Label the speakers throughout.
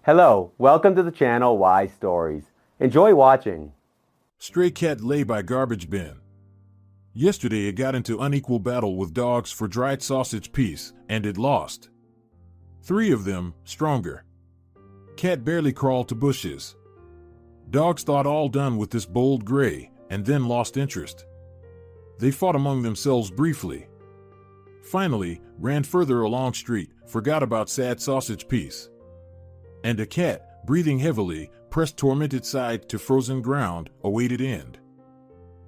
Speaker 1: Hello, welcome to the channel Why Stories. Enjoy watching.
Speaker 2: Stray cat lay by garbage bin. Yesterday it got into unequal battle with dogs for dried sausage piece, and it lost. 3 of them, stronger. Cat barely crawled to bushes. Dogs thought all done with this bold gray, and then lost interest. They fought among themselves briefly. Finally, ran further along street, forgot about sad sausage piece. And a cat, breathing heavily, pressed tormented side to frozen ground, awaited end.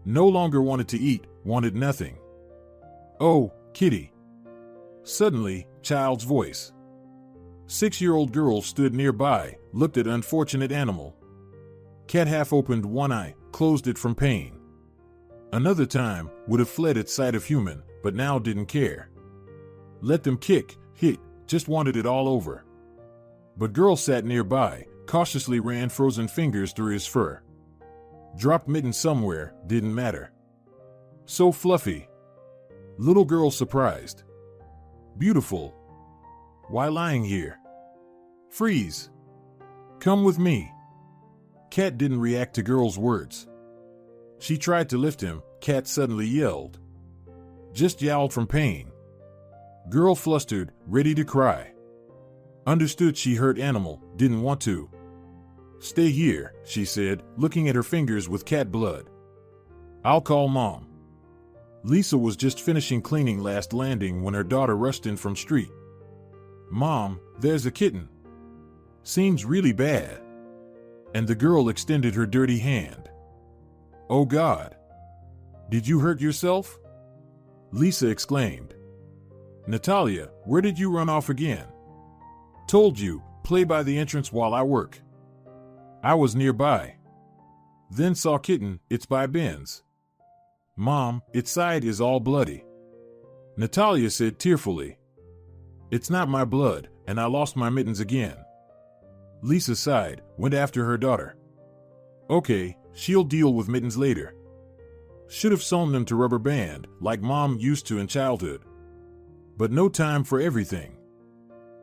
Speaker 2: No longer wanted to eat, wanted nothing. "Oh, kitty." Suddenly, child's voice. 6-year-old girl stood nearby, looked at unfortunate animal. Cat half opened one eye, closed it from pain. Another time, would have fled at sight of human, but now didn't care. Let them kick, hit, just wanted it all over. But girl sat nearby, cautiously ran frozen fingers through his fur. Dropped mitten somewhere, didn't matter. So fluffy. Little girl surprised. Beautiful. Why lying here? Freeze. Come with me. Cat didn't react to girl's words. She tried to lift him, cat suddenly yelled. Just yowled from pain. Girl flustered, ready to cry. Understood she hurt animal, didn't want to. Stay here, she said, looking at her fingers with cat blood. I'll call mom. Lisa was just finishing cleaning last landing when her daughter rushed in from street. Mom, there's a kitten. Seems really bad. And the girl extended her dirty hand. Oh God. Did you hurt yourself? Lisa exclaimed. Natalia, where did you run off again? Told you, play by the entrance while I work. I was nearby. Then saw kitten, it's by Ben's. Mom, its side is all bloody. Natalia said tearfully. It's not my blood, and I lost my mittens again. Lisa sighed, went after her daughter. Okay, she'll deal with mittens later. Should have sewn them to rubber band, like mom used to in childhood. But no time for everything.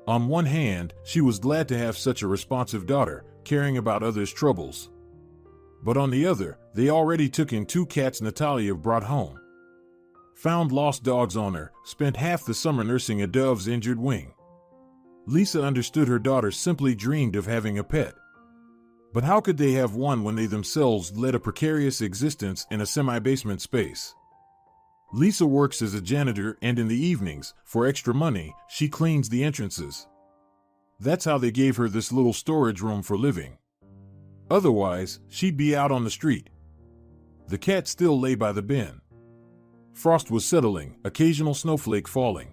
Speaker 2: On one hand, she was glad to have such a responsive daughter, caring about others' troubles. But on the other, they already took in 2 cats Natalia brought home. Found lost dogs on her, spent half the summer nursing a dove's injured wing. Lisa understood her daughter simply dreamed of having a pet. But how could they have one when they themselves led a precarious existence in a semi-basement space? Lisa works as a janitor, and in the evenings, for extra money, she cleans the entrances. That's how they gave her this little storage room for living. Otherwise, she'd be out on the street. The cat still lay by the bin. Frost was settling, occasional snowflake falling.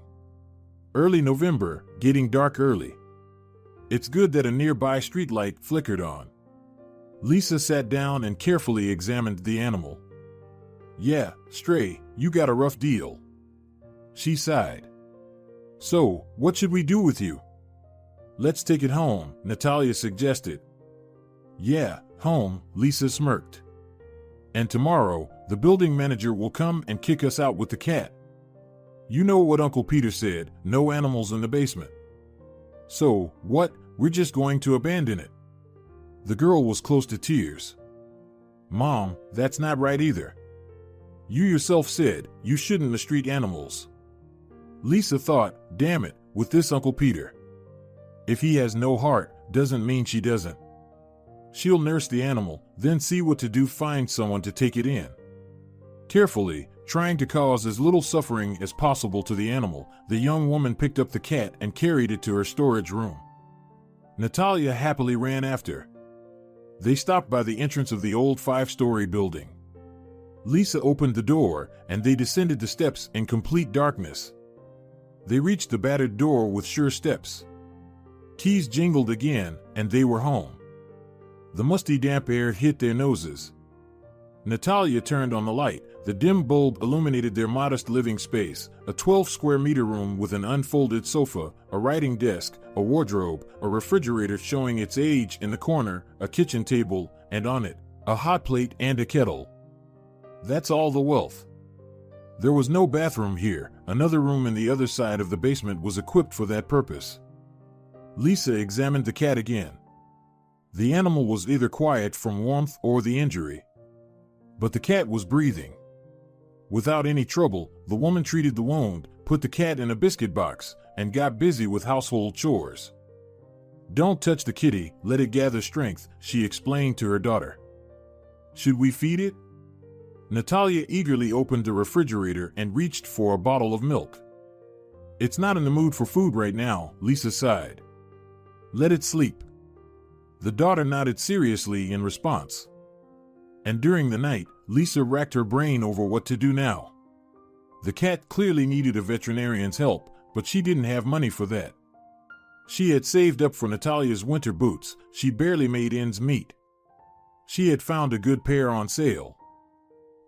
Speaker 2: Early November, getting dark early. It's good that a nearby streetlight flickered on. Lisa sat down and carefully examined the animal. Yeah, Stray, you got a rough deal. She sighed. So, what should we do with you? Let's take it home, Natalia suggested. Yeah, home, Lisa smirked. And tomorrow, the building manager will come and kick us out with the cat. You know what Uncle Peter said, no animals in the basement. So, what, we're just going to abandon it? The girl was close to tears. Mom, that's not right either. You yourself said you shouldn't mistreat animals. Lisa thought, damn it, with this Uncle Peter. If he has no heart, doesn't mean she doesn't. She'll nurse the animal, then see what to do, find someone to take it in. Carefully, trying to cause as little suffering as possible to the animal, the young woman picked up the cat and carried it to her storage room. Natalia happily ran after. They stopped by the entrance of the old 5-story building. Lisa opened the door, and they descended the steps in complete darkness. They reached the battered door with sure steps. Keys jingled again, and they were home. The musty damp air hit their noses. Natalia turned on the light. The dim bulb illuminated their modest living space, a 12-square-meter room with an unfolded sofa, a writing desk, a wardrobe, a refrigerator showing its age in the corner, a kitchen table, and on it, a hot plate and a kettle. That's all the wealth. There was no bathroom here. Another room in the other side of the basement was equipped for that purpose. Lisa examined the cat again. The animal was either quiet from warmth or the injury, but the cat was breathing. Without any trouble, the woman treated the wound, put the cat in a biscuit box, and got busy with household chores. "Don't touch the kitty, let it gather strength," she explained to her daughter. "Should we feed it?" Natalia eagerly opened the refrigerator and reached for a bottle of milk. "It's not in the mood for food right now," Lisa sighed. "Let it sleep." The daughter nodded seriously in response. And during the night, Lisa racked her brain over what to do now. The cat clearly needed a veterinarian's help, but she didn't have money for that. She had saved up for Natalia's winter boots. She barely made ends meet. She had found a good pair on sale.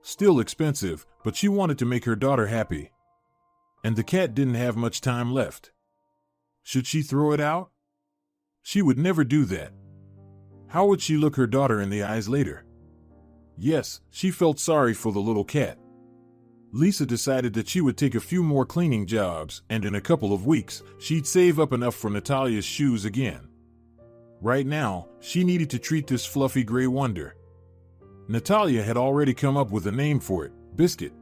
Speaker 2: Still expensive, but she wanted to make her daughter happy. And the cat didn't have much time left. Should she throw it out? She would never do that. How would she look her daughter in the eyes later? Yes, she felt sorry for the little cat. Lisa decided that she would take a few more cleaning jobs, and in a couple of weeks, she'd save up enough for Natalia's shoes again. Right now, she needed to treat this fluffy gray wonder. Natalia had already come up with a name for it, Biscuit.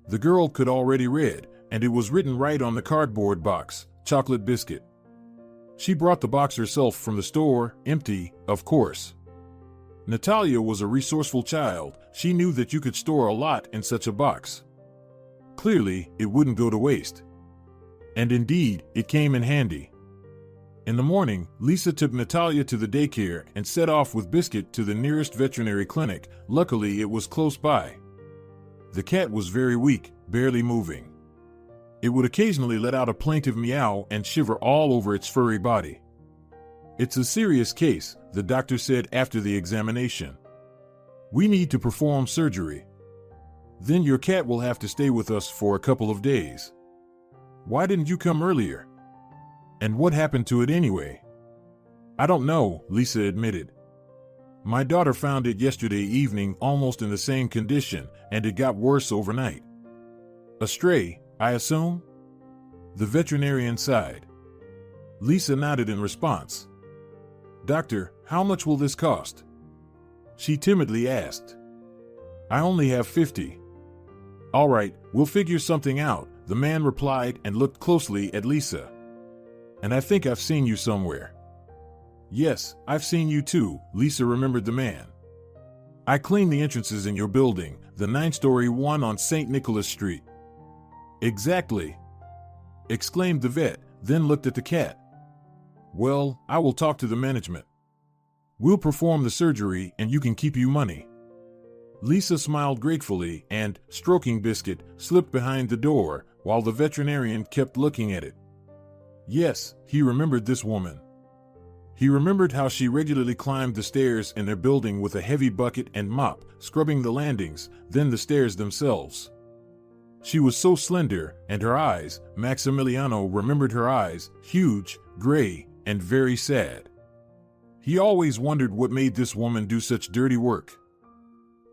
Speaker 2: The girl could already read, and it was written right on the cardboard box, Chocolate Biscuit. She brought the box herself from the store, empty, of course. Natalia was a resourceful child. She knew that you could store a lot in such a box. Clearly, it wouldn't go to waste. And indeed, it came in handy. In the morning, Lisa took Natalia to the daycare and set off with Biscuit to the nearest veterinary clinic. Luckily, it was close by. The cat was very weak, barely moving. It would occasionally let out a plaintive meow and shiver all over its furry body. "It's a serious case," the doctor said after the examination. "We need to perform surgery. Then your cat will have to stay with us for a couple of days." "Why didn't you come earlier? And what happened to it anyway?" "I don't know," Lisa admitted. "My daughter found it yesterday evening almost in the same condition, and it got worse overnight." "A stray, I assume?" The veterinarian sighed. Lisa nodded in response. "Doctor, how much will this cost?" she timidly asked. "I only have 50. "All right, we'll figure something out," the man replied and looked closely at Lisa. "And I think I've seen you somewhere." "Yes, I've seen you too," Lisa remembered the man. "I clean the entrances in your building, the 9-story one on St. Nicholas Street." "Exactly," exclaimed the vet, then looked at the cat. "Well, I will talk to the management. We'll perform the surgery and you can keep you money." Lisa smiled gratefully and, stroking Biscuit, slipped behind the door while the veterinarian kept looking at it. Yes, he remembered this woman. He remembered how she regularly climbed the stairs in their building with a heavy bucket and mop, scrubbing the landings, then the stairs themselves. She was so slender, and her eyes, Maximiliano remembered her eyes, huge, gray, and very sad. He always wondered what made this woman do such dirty work.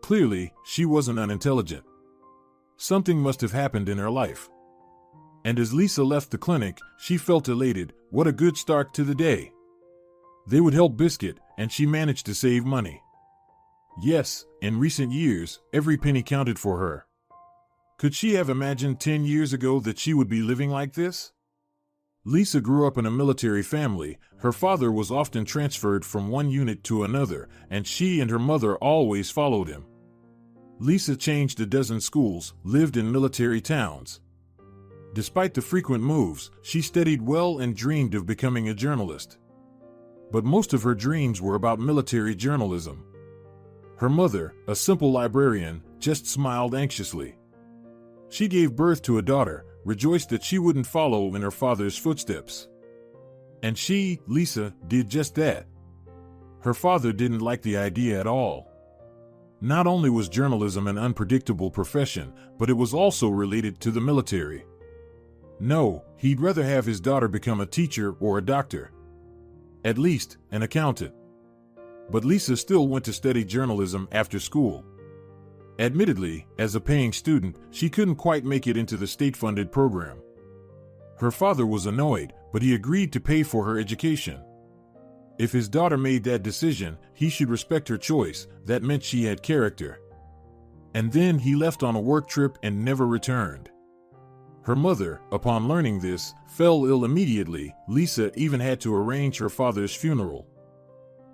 Speaker 2: Clearly, she wasn't unintelligent. Something must have happened in her life. And as Lisa left the clinic, she felt elated. What a good start to the day. They would help Biscuit, and she managed to save money. Yes, in recent years, every penny counted for her. Could she have imagined 10 years ago that she would be living like this? Lisa grew up in a military family. Her father was often transferred from one unit to another, and she and her mother always followed him. Lisa changed a dozen schools, lived in military towns. Despite the frequent moves, she studied well and dreamed of becoming a journalist. But most of her dreams were about military journalism. Her mother, a simple librarian, just smiled anxiously. She gave birth to a daughter, rejoiced that she wouldn't follow in her father's footsteps. And she, Lisa, did just that. Her father didn't like the idea at all. Not only was journalism an unpredictable profession, but it was also related to the military. No, he'd rather have his daughter become a teacher or a doctor. At least, an accountant. But Lisa still went to study journalism after school. Admittedly, as a paying student, she couldn't quite make it into the state-funded program. Her father was annoyed, but he agreed to pay for her education. If his daughter made that decision, he should respect her choice. That meant she had character. And then he left on a work trip and never returned. Her mother, upon learning this, fell ill immediately. Lisa even had to arrange her father's funeral.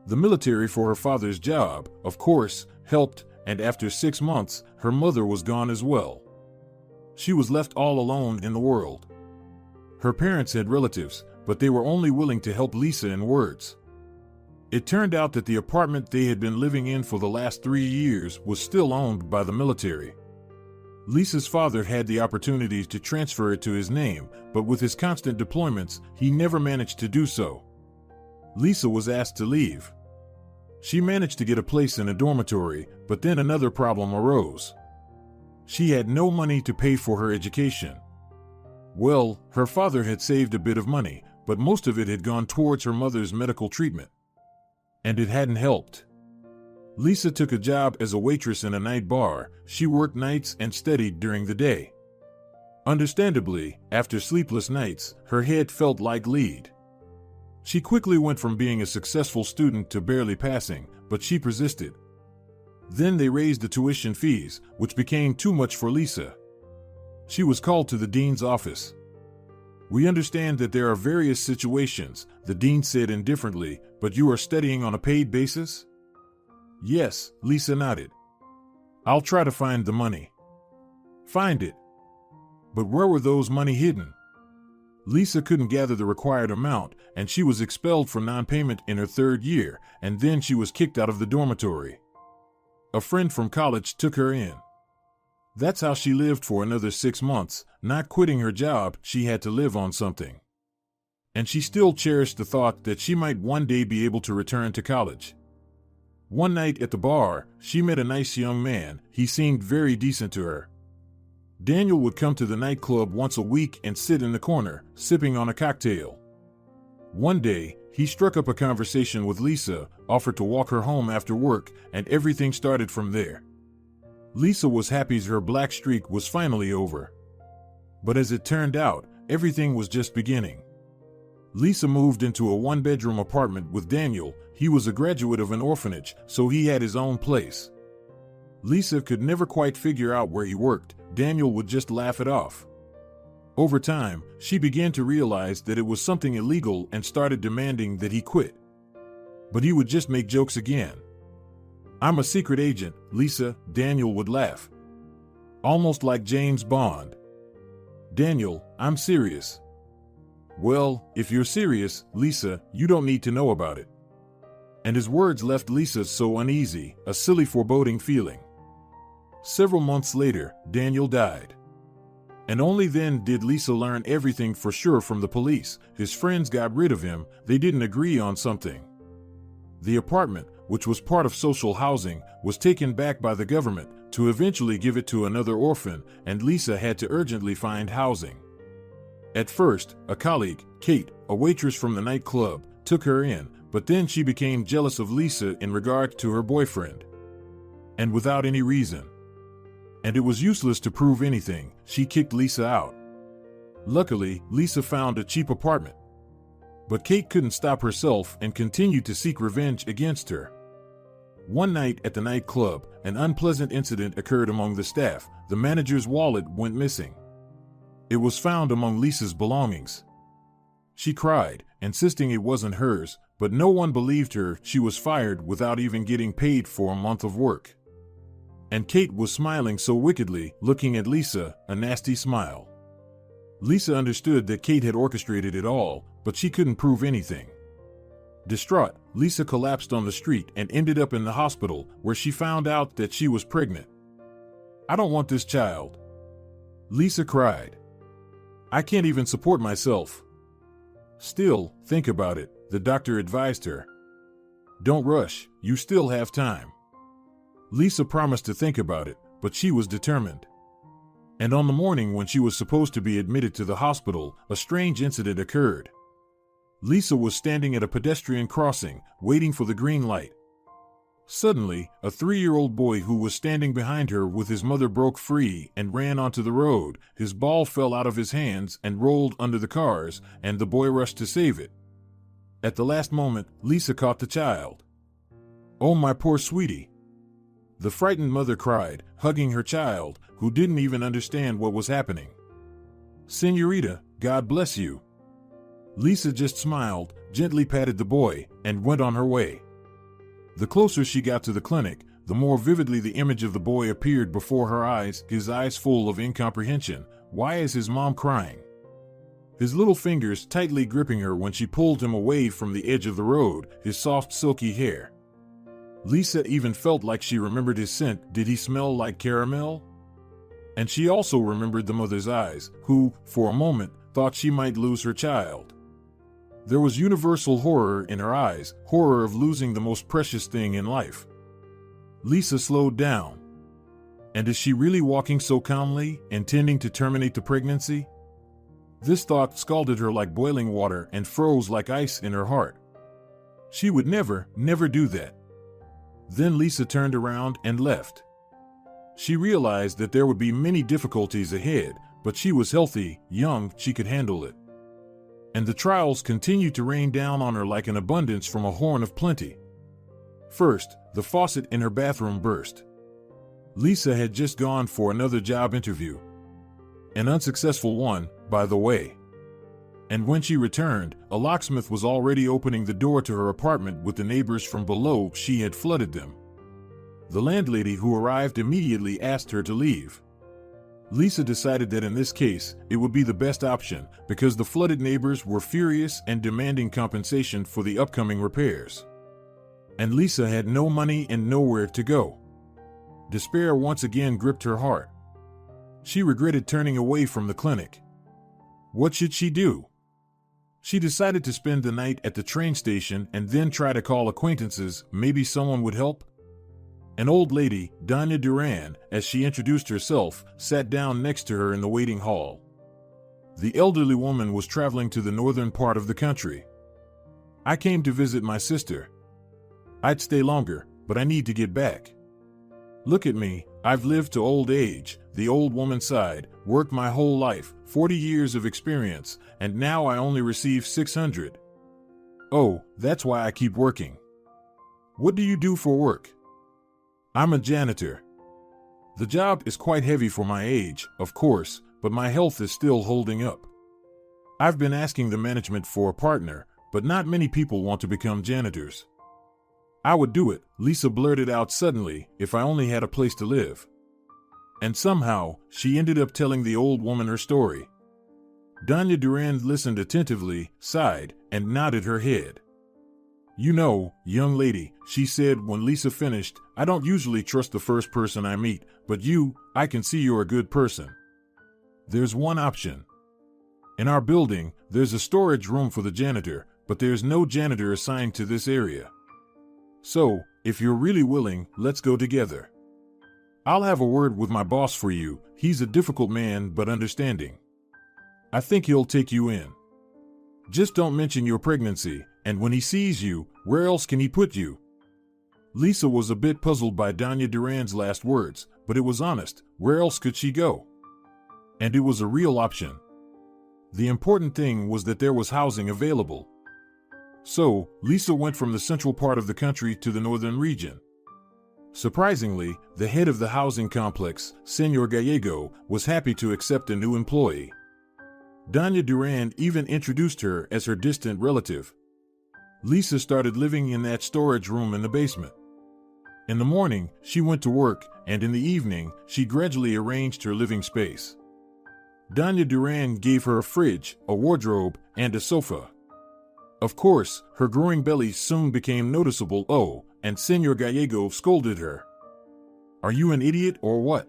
Speaker 2: The military for her father's job, of course, helped, and after 6 months, her mother was gone as well. She was left all alone in the world. Her parents had relatives, but they were only willing to help Lisa in words. It turned out that the apartment they had been living in for the last 3 years was still owned by the military. Lisa's father had the opportunity to transfer it to his name, but with his constant deployments, he never managed to do so. Lisa was asked to leave. She managed to get a place in a dormitory, but then another problem arose. She had no money to pay for her education. Well, her father had saved a bit of money, but most of it had gone towards her mother's medical treatment. And it hadn't helped. Lisa took a job as a waitress in a night bar. She worked nights and studied during the day. Understandably, after sleepless nights, her head felt like lead. She quickly went from being a successful student to barely passing, but she persisted. Then they raised the tuition fees, which became too much for Lisa. She was called to the dean's office. "We understand that there are various situations," the dean said indifferently, "but you are studying on a paid basis?" "Yes," Lisa nodded. "I'll try to find the money." "Find it." But where were those money hidden? Lisa couldn't gather the required amount, and she was expelled for non-payment in her 3rd year, and then she was kicked out of the dormitory. A friend from college took her in. That's how she lived for another 6 months. Not quitting her job, she had to live on something. And she still cherished the thought that she might one day be able to return to college. One night at the bar, she met a nice young man. He seemed very decent to her. Daniel would come to the nightclub once a week and sit in the corner, sipping on a cocktail. One day, he struck up a conversation with Lisa, offered to walk her home after work, and everything started from there. Lisa was happy her black streak was finally over. But as it turned out, everything was just beginning. Lisa moved into a 1-bedroom apartment with Daniel. He was a graduate of an orphanage, so he had his own place. Lisa could never quite figure out where he worked. Daniel would just laugh it off. Over time, she began to realize that it was something illegal and started demanding that he quit. But he would just make jokes again. "I'm a secret agent, Lisa," Daniel would laugh. Almost like James Bond. "Daniel, I'm serious." "Well, if you're serious, Lisa, you don't need to know about it." And his words left Lisa so uneasy, a silly foreboding feeling. Several months later, Daniel died. And only then did Lisa learn everything for sure from the police. His friends got rid of him. They didn't agree on something. The apartment, which was part of social housing, was taken back by the government to eventually give it to another orphan, and Lisa had to urgently find housing. At first, a colleague, Kate, a waitress from the nightclub, took her in, but then she became jealous of Lisa in regard to her boyfriend. And without any reason. And it was useless to prove anything. She kicked Lisa out. Luckily, Lisa found a cheap apartment. But Kate couldn't stop herself and continued to seek revenge against her. One night at the nightclub, an unpleasant incident occurred among the staff. The manager's wallet went missing. It was found among Lisa's belongings. She cried, insisting it wasn't hers, but no one believed her. She was fired without even getting paid for a month of work. And Kate was smiling so wickedly, looking at Lisa, a nasty smile. Lisa understood that Kate had orchestrated it all, but she couldn't prove anything. Distraught, Lisa collapsed on the street and ended up in the hospital, where she found out that she was pregnant. "I don't want this child," Lisa cried. "I can't even support myself." "Still, think about it," the doctor advised her. "Don't rush, you still have time." Lisa promised to think about it, but she was determined. And on the morning when she was supposed to be admitted to the hospital, a strange incident occurred. Lisa was standing at a pedestrian crossing, waiting for the green light. Suddenly, a 3-year-old boy who was standing behind her with his mother broke free and ran onto the road. His ball fell out of his hands and rolled under the cars, and the boy rushed to save it. At the last moment, Lisa caught the child. "Oh, my poor sweetie." The frightened mother cried, hugging her child, who didn't even understand what was happening. "Senorita, God bless you." Lisa just smiled, gently patted the boy, and went on her way. The closer she got to the clinic, the more vividly the image of the boy appeared before her eyes, his eyes full of incomprehension. Why is his mom crying? His little fingers tightly gripping her when she pulled him away from the edge of the road, his soft silky hair. Lisa even felt like she remembered his scent. Did he smell like caramel? And she also remembered the mother's eyes, who, for a moment, thought she might lose her child. There was universal horror in her eyes, horror of losing the most precious thing in life. Lisa slowed down. And is she really walking so calmly, intending to terminate the pregnancy? This thought scalded her like boiling water and froze like ice in her heart. She would never do that. Then Lisa turned around and left. She realized that there would be many difficulties ahead, but she was healthy, young, she could handle it. And the trials continued to rain down on her like an abundance from a horn of plenty. First, the faucet in her bathroom burst. Lisa had just gone for another job interview. An unsuccessful one, by the way. And when she returned, a locksmith was already opening the door to her apartment with the neighbors from below. She had flooded them. The landlady who arrived immediately asked her to leave. Lisa decided that in this case, it would be the best option because the flooded neighbors were furious and demanding compensation for the upcoming repairs. And Lisa had no money and nowhere to go. Despair once again gripped her heart. She regretted turning away from the clinic. What should she do? She decided to spend the night at the train station and then try to call acquaintances. Maybe someone would help. An old lady, Doña Duran, as she introduced herself, sat down next to her in the waiting hall. The elderly woman was traveling to the northern part of the country. "I came to visit my sister. I'd stay longer, but I need to get back. Look at me, I've lived to old age," the old woman sighed, "worked my whole life, 40 years of experience, and now I only receive 600. Oh, that's why I keep working." "What do you do for work?" "I'm a janitor. The job is quite heavy for my age, of course, but my health is still holding up. I've been asking the management for a partner, but not many people want to become janitors." "I would do it," Lisa blurted out suddenly, "if I only had a place to live." And somehow, she ended up telling the old woman her story. Doña Duran listened attentively, sighed, and nodded her head. "You know, young lady," she said when Lisa finished, "I don't usually trust the first person I meet, but you, I can see you're a good person. There's one option. In our building, there's a storage room for the janitor, but there's no janitor assigned to this area. So, if you're really willing, let's go together. I'll have a word with my boss for you. He's a difficult man but understanding. I think he'll take you in. Just don't mention your pregnancy, and when he sees you, where else can he put you?" Lisa was a bit puzzled by Doña Duran's last words, but it was honest. Where else could she go? And it was a real option. The important thing was that there was housing available. So, Lisa went from the central part of the country to the northern region. Surprisingly, the head of the housing complex, Señor Gallego, was happy to accept a new employee. Doña Duran even introduced her as her distant relative. Lisa started living in that storage room in the basement. In the morning, she went to work, and in the evening, she gradually arranged her living space. Doña Duran gave her a fridge, a wardrobe, and a sofa. Of course, her growing belly soon became noticeable. Oh, and Señor Gallego scolded her. "Are you an idiot or what?"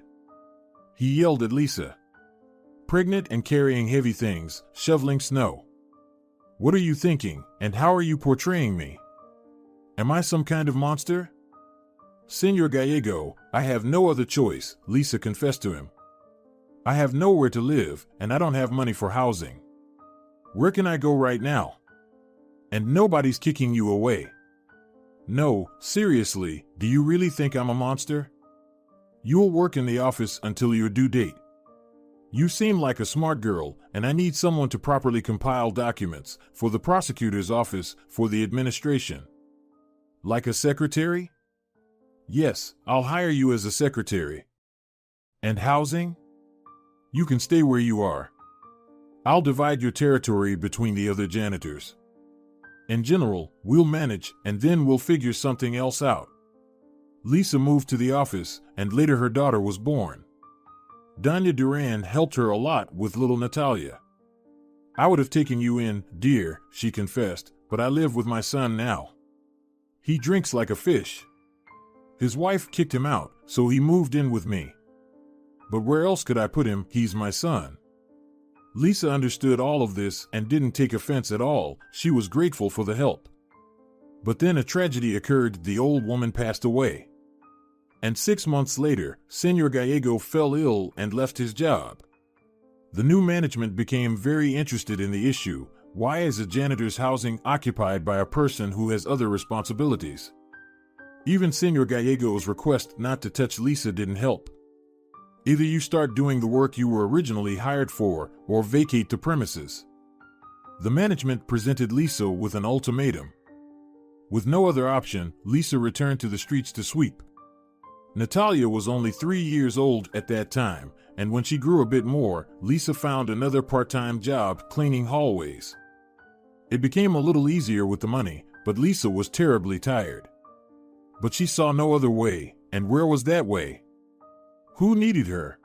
Speaker 2: he yelled at Lisa. "Pregnant and carrying heavy things, shoveling snow. What are you thinking, and how are you portraying me? Am I some kind of monster?" "Señor Gallego, I have no other choice," Lisa confessed to him. "I have nowhere to live, and I don't have money for housing. Where can I go right now? And nobody's kicking you away. No, seriously, do you really think I'm a monster? You'll work in the office until your due date. You seem like a smart girl, and I need someone to properly compile documents for the prosecutor's office for the administration. Like a secretary? Yes, I'll hire you as a secretary. And housing? You can stay where you are. I'll divide your territory between the other janitors. In general, we'll manage, and then we'll figure something else out. Lisa moved to the office, and later her daughter was born. Doña Duran helped her a lot with little Natalia. I would have taken you in, dear, she confessed, but I live with my son now. He drinks like a fish. His wife kicked him out, so he moved in with me. But where else could I put him? He's my son. Lisa understood all of this and didn't take offense at all. She was grateful for the help. But then a tragedy occurred. The old woman passed away. And 6 months later, Senor Gallego fell ill and left his job. The new management became very interested in the issue. Why is a janitor's housing occupied by a person who has other responsibilities? Even Senor Gallego's request not to touch Lisa didn't help. Either you start doing the work you were originally hired for, or vacate the premises. The management presented Lisa with an ultimatum. With no other option, Lisa returned to the streets to sweep. Natalia was only 3 years old at that time, and when she grew a bit more, Lisa found another part-time job cleaning hallways. It became a little easier with the money, but Lisa was terribly tired. But she saw no other way, and where was that way? Who needed her?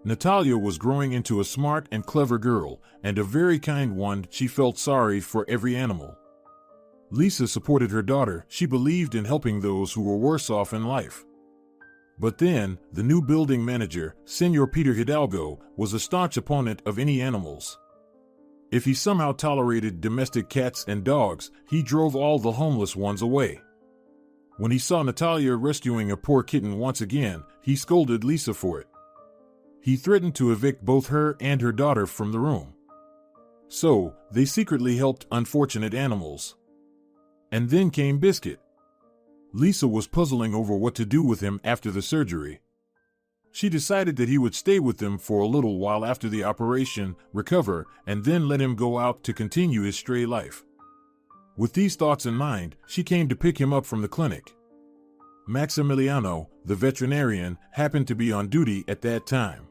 Speaker 2: Natalia was growing into a smart and clever girl, and a very kind one. She felt sorry for every animal. Lisa supported her daughter. She believed in helping those who were worse off in life. But then, the new building manager, Senor Peter Hidalgo, was a staunch opponent of any animals. If he somehow tolerated domestic cats and dogs, he drove all the homeless ones away. When he saw Natalia rescuing a poor kitten once again, he scolded Lisa for it. He threatened to evict both her and her daughter from the room. So, they secretly helped unfortunate animals. And then came Biscuit. Lisa was puzzling over what to do with him after the surgery. She decided that he would stay with them for a little while after the operation, recover, and then let him go out to continue his stray life. With these thoughts in mind, she came to pick him up from the clinic. Maximiliano, the veterinarian, happened to be on duty at that time.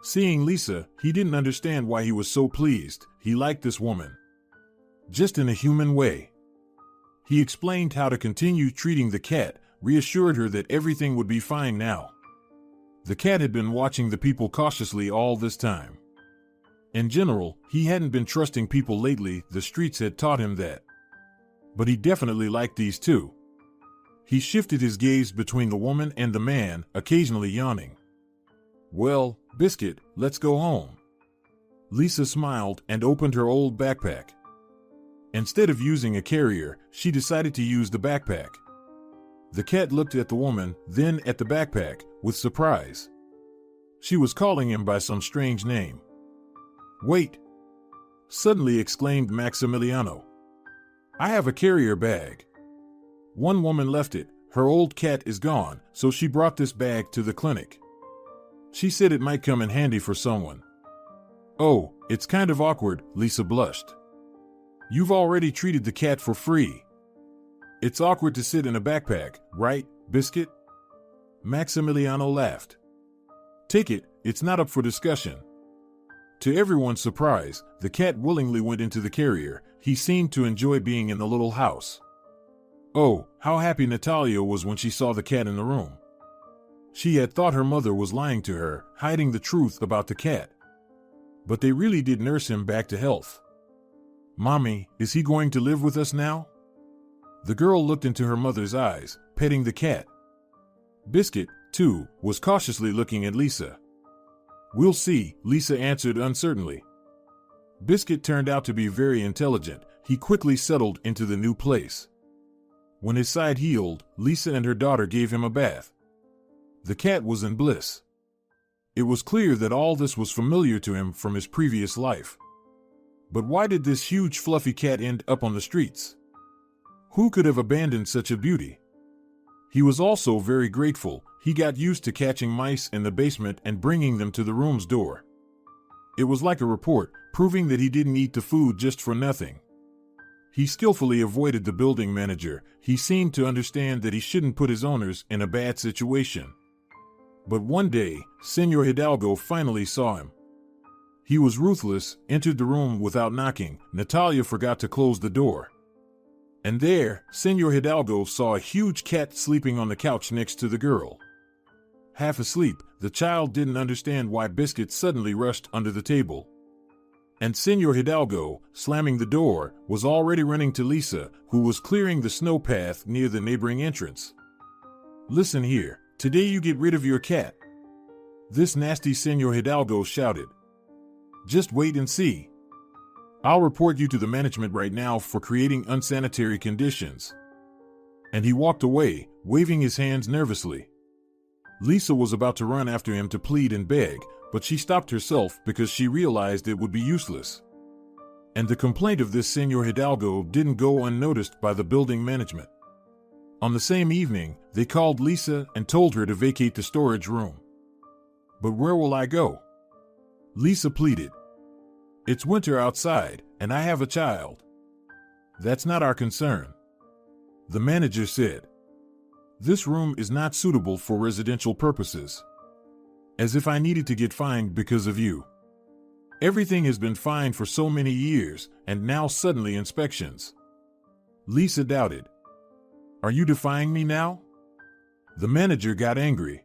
Speaker 2: Seeing Lisa, he didn't understand why he was so pleased. He liked this woman. Just in a human way. He explained how to continue treating the cat, reassured her that everything would be fine now. The cat had been watching the people cautiously all this time. In general, he hadn't been trusting people lately. The streets had taught him that. But he definitely liked these two. He shifted his gaze between the woman and the man, occasionally yawning. Well, Biscuit, let's go home. Lisa smiled and opened her old backpack. Instead of using a carrier, she decided to use the backpack. The cat looked at the woman, then at the backpack, with surprise. She was calling him by some strange name. Wait! Suddenly exclaimed Maximiliano. I have a carrier bag. One woman left it. Her old cat is gone, so she brought this bag to the clinic. She said it might come in handy for someone. Oh, it's kind of awkward, Lisa blushed. You've already treated the cat for free. It's awkward to sit in a backpack, right, Biscuit? Maximiliano laughed. Take it, it's not up for discussion. To everyone's surprise, the cat willingly went into the carrier. He seemed to enjoy being in the little house. Oh, how happy Natalia was when she saw the cat in the room. She had thought her mother was lying to her, hiding the truth about the cat. But they really did nurse him back to health. Mommy, is he going to live with us now? The girl looked into her mother's eyes, petting the cat. Biscuit, too, was cautiously looking at Lisa. We'll see, Lisa answered uncertainly. Biscuit turned out to be very intelligent. He quickly settled into the new place. When his side healed, Lisa and her daughter gave him a bath. The cat was in bliss. It was clear that all this was familiar to him from his previous life. But why did this huge fluffy cat end up on the streets? Who could have abandoned such a beauty? He was also very grateful. he got used to catching mice in the basement and bringing them to the room's door. It was like a report, proving that he didn't eat the food just for nothing. He skillfully avoided the building manager. He seemed to understand that he shouldn't put his owners in a bad situation. But one day, Senor Hidalgo finally saw him. He was ruthless, entered the room without knocking. Natalia forgot to close the door. And there, Senor Hidalgo saw a huge cat sleeping on the couch next to the girl. Half asleep, the child didn't understand why Biscuit suddenly rushed under the table. And Senor Hidalgo, slamming the door, was already running to Lisa, who was clearing the snow path near the neighboring entrance. "Listen here, today you get rid of your cat," this nasty Senor Hidalgo shouted. "Just wait and see. I'll report you to the management right now for creating unsanitary conditions." And he walked away, waving his hands nervously. Lisa was about to run after him to plead and beg, but she stopped herself because she realized it would be useless. And the complaint of this Senor Hidalgo didn't go unnoticed by the building management. On the same evening, they called Lisa and told her to vacate the storage room. "But where will I go?" Lisa pleaded. "It's winter outside, and I have a child." "That's not our concern," the manager said. "This room is not suitable for residential purposes." As if I needed to get fined because of you. Everything has been fine for so many years, and now suddenly inspections. Lisa doubted. "Are you defying me now?" The manager got angry.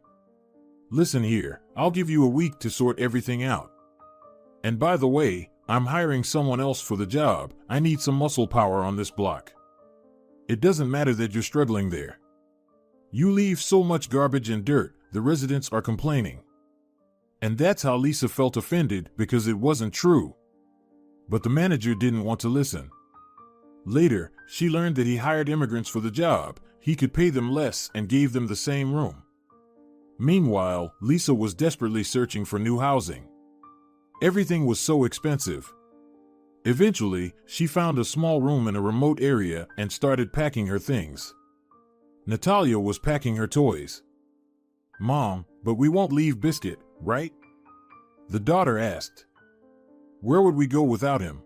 Speaker 2: "Listen here, I'll give you a week to sort everything out. And by the way, I'm hiring someone else for the job. I need some muscle power on this block. It doesn't matter that you're struggling there. You leave so much garbage and dirt, the residents are complaining." And that's how Lisa felt offended, because it wasn't true. But the manager didn't want to listen. Later, she learned that he hired immigrants for the job. He could pay them less and gave them the same room. Meanwhile, Lisa was desperately searching for new housing. Everything was so expensive. Eventually, she found a small room in a remote area and started packing her things. Natalia was packing her toys. "Mom, but we won't leave Biscuit, right?" the daughter asked. "Where would we go without him?"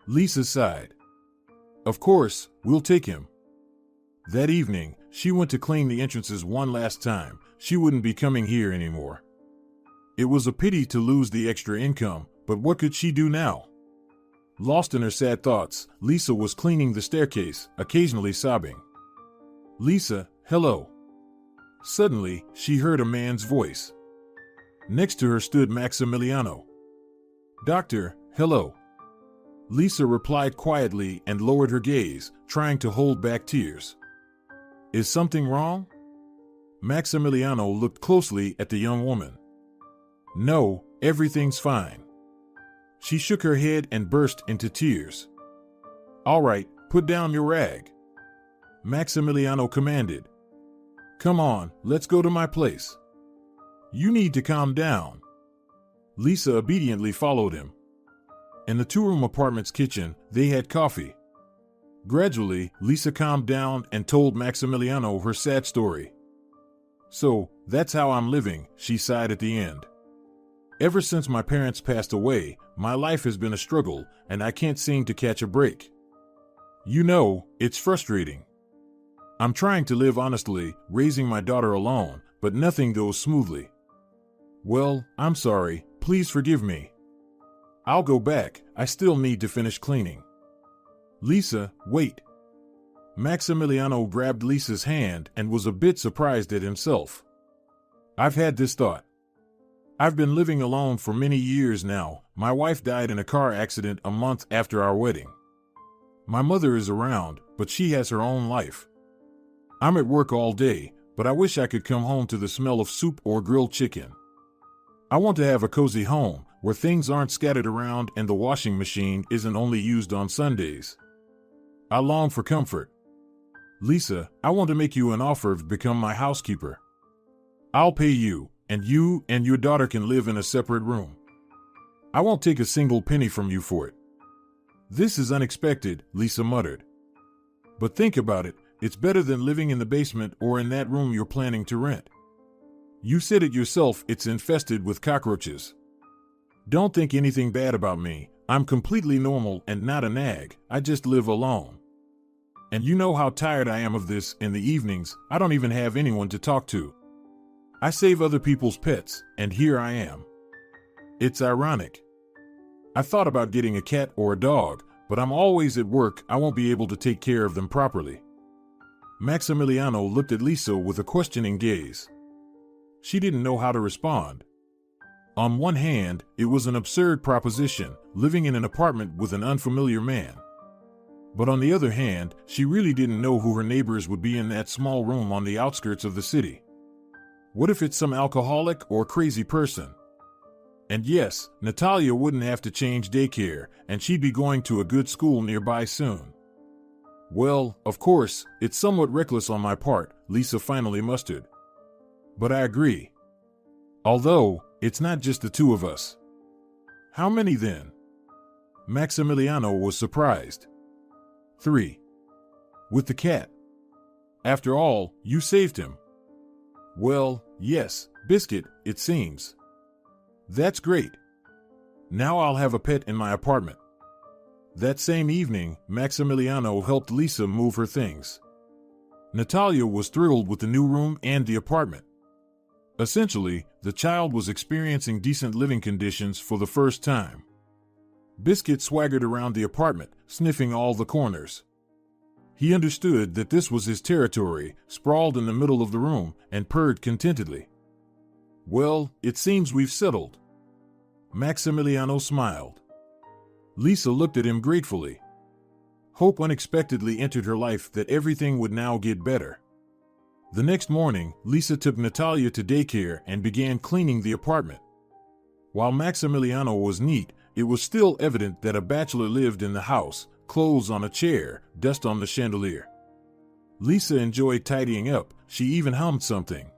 Speaker 2: Lisa sighed. "Of course, we'll take him." That evening, she went to clean the entrances one last time. She wouldn't be coming here anymore. It was a pity to lose the extra income, but what could she do now? Lost in her sad thoughts, Lisa was cleaning the staircase, occasionally sobbing. "Lisa, hello." Suddenly, she heard a man's voice. Next to her stood Maximiliano. "Doctor, hello." Lisa replied quietly and lowered her gaze, trying to hold back tears. "Is something wrong?" Maximiliano looked closely at the young woman. "No, everything's fine." She shook her head and burst into tears. "All right, put down your rag," Maximiliano commanded. "Come on, let's go to my place. You need to calm down." Lisa obediently followed him. In the two-room apartment's kitchen, they had coffee. Gradually, Lisa calmed down and told Maximiliano her sad story. "So, that's how I'm living," she sighed at the end. "Ever since my parents passed away, my life has been a struggle, and I can't seem to catch a break. You know, it's frustrating. I'm trying to live honestly, raising my daughter alone, but nothing goes smoothly. Well, I'm sorry, please forgive me. I'll go back, I still need to finish cleaning." "Lisa, wait." Maximiliano grabbed Lisa's hand and was a bit surprised at himself. "I've had this thought. I've been living alone for many years now. My wife died in a car accident a month after our wedding. My mother is around, but she has her own life. I'm at work all day, but I wish I could come home to the smell of soup or grilled chicken. I want to have a cozy home, where things aren't scattered around and the washing machine isn't only used on Sundays. I long for comfort. Lisa, I want to make you an offer to become my housekeeper. I'll pay you and your daughter can live in a separate room. I won't take a single penny from you for it." "This is unexpected," Lisa muttered. "But think about it, it's better than living in the basement or in that room you're planning to rent. You said it yourself, it's infested with cockroaches. Don't think anything bad about me. I'm completely normal and not a nag. I just live alone. And you know how tired I am of this. In the evenings, I don't even have anyone to talk to. I save other people's pets, and here I am. It's ironic. I thought about getting a cat or a dog, but I'm always at work. I won't be able to take care of them properly. Maximiliano looked at Lisa with a questioning gaze. She didn't know how to respond. On one hand, it was an absurd proposition, living in an apartment with an unfamiliar man. But on the other hand, she really didn't know who her neighbors would be in that small room on the outskirts of the city. What if it's some alcoholic or crazy person? And yes, Natalia wouldn't have to change daycare, and she'd be going to a good school nearby soon. Well, of course, it's somewhat reckless on my part, Lisa finally mustered. But I agree. Although, it's not just the two of us. How many then? Maximiliano was surprised. 3. With the cat. After all, you saved him. Well, yes, Biscuit, it seems. That's great. Now I'll have a pet in my apartment. That same evening, Maximiliano helped Lisa move her things. Natalia was thrilled with the new room and the apartment. Essentially, the child was experiencing decent living conditions for the first time. Biscuit swaggered around the apartment, sniffing all the corners. He understood that this was his territory, sprawled in the middle of the room, and purred contentedly. Well, it seems we've settled. Maximiliano smiled. Lisa looked at him gratefully. Hope unexpectedly entered her life that everything would now get better. The next morning, Lisa took Natalia to daycare and began cleaning the apartment. While Maximiliano was neat, it was still evident that a bachelor lived in the house, clothes on a chair, dust on the chandelier. Lisa enjoyed tidying up. She even hummed something.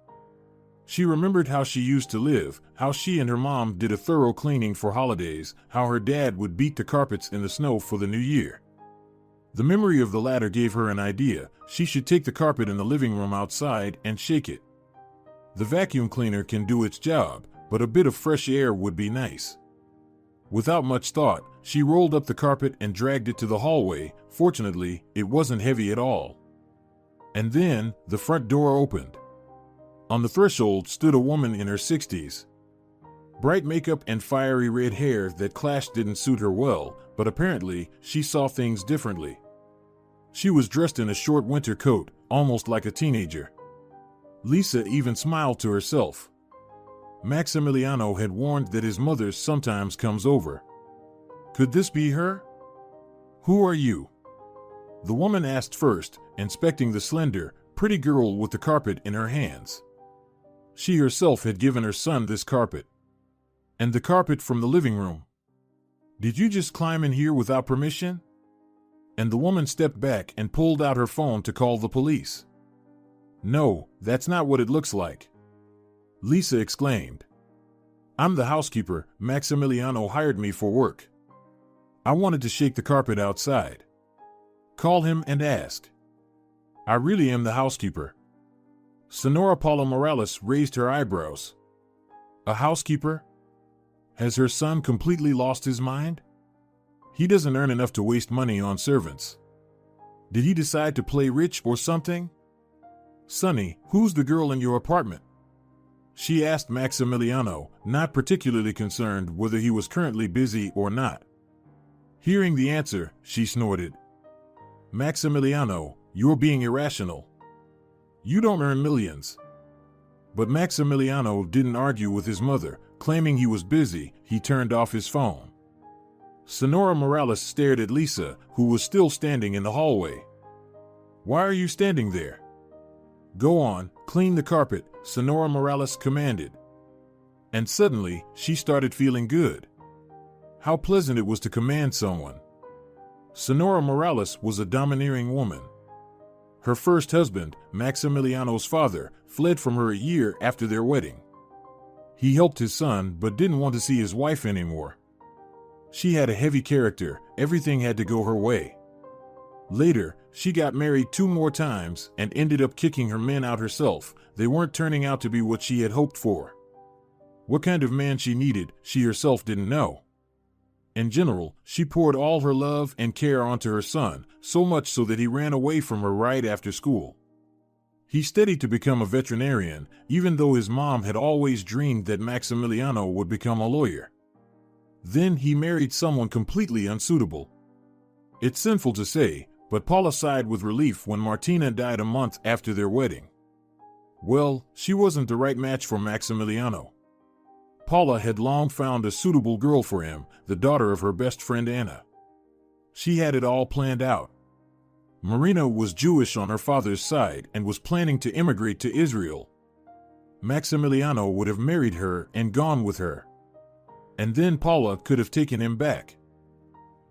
Speaker 2: She remembered how she used to live, how she and her mom did a thorough cleaning for holidays, how her dad would beat the carpets in the snow for the new year. The memory of the latter gave her an idea. She should take the carpet in the living room outside and shake it. The vacuum cleaner can do its job, but a bit of fresh air would be nice. Without much thought, she rolled up the carpet and dragged it to the hallway. Fortunately, it wasn't heavy at all. And then, the front door opened. On the threshold stood a woman in her 60s. Bright makeup and fiery red hair that clashed didn't suit her well, but apparently, she saw things differently. She was dressed in a short winter coat, almost like a teenager. Lisa even smiled to herself. Maximiliano had warned that his mother sometimes comes over. Could this be her? Who are you? The woman asked first, inspecting the slender, pretty girl with the carpet in her hands. She herself had given her son this carpet. And the carpet from the living room. Did you just climb in here without permission? And the woman stepped back and pulled out her phone to call the police. No, that's not what it looks like. Lisa exclaimed. I'm the housekeeper. Maximiliano hired me for work. I wanted to shake the carpet outside. Call him and ask. I really am the housekeeper. Sonora Paula Morales raised her eyebrows. A housekeeper? Has her son completely lost his mind? He doesn't earn enough to waste money on servants. Did he decide to play rich or something? Sonny, who's the girl in your apartment? She asked Maximiliano, not particularly concerned whether he was currently busy or not. Hearing the answer, she snorted. Maximiliano, you're being irrational. You don't earn millions. But Maximiliano didn't argue with his mother. Claiming he was busy, he turned off his phone. Sonora Morales stared at Lisa, who was still standing in the hallway. Why are you standing there? Go on, clean the carpet, Sonora Morales commanded. And suddenly, she started feeling good. How pleasant it was to command someone. Sonora Morales was a domineering woman. Her first husband, Maximiliano's father, fled from her a year after their wedding. He helped his son but didn't want to see his wife anymore. She had a heavy character, everything had to go her way. Later, she got married 2 more times and ended up kicking her men out herself. They weren't turning out to be what she had hoped for. What kind of man she needed, she herself didn't know. In general, she poured all her love and care onto her son, so much so that he ran away from her right after school. He studied to become a veterinarian, even though his mom had always dreamed that Maximiliano would become a lawyer. Then he married someone completely unsuitable. It's sinful to say, but Paula sighed with relief when Martina died a month after their wedding. Well, she wasn't the right match for Maximiliano. Paula had long found a suitable girl for him, the daughter of her best friend Anna. She had it all planned out. Marina was Jewish on her father's side and was planning to immigrate to Israel. Maximiliano would have married her and gone with her. And then Paula could have taken him back.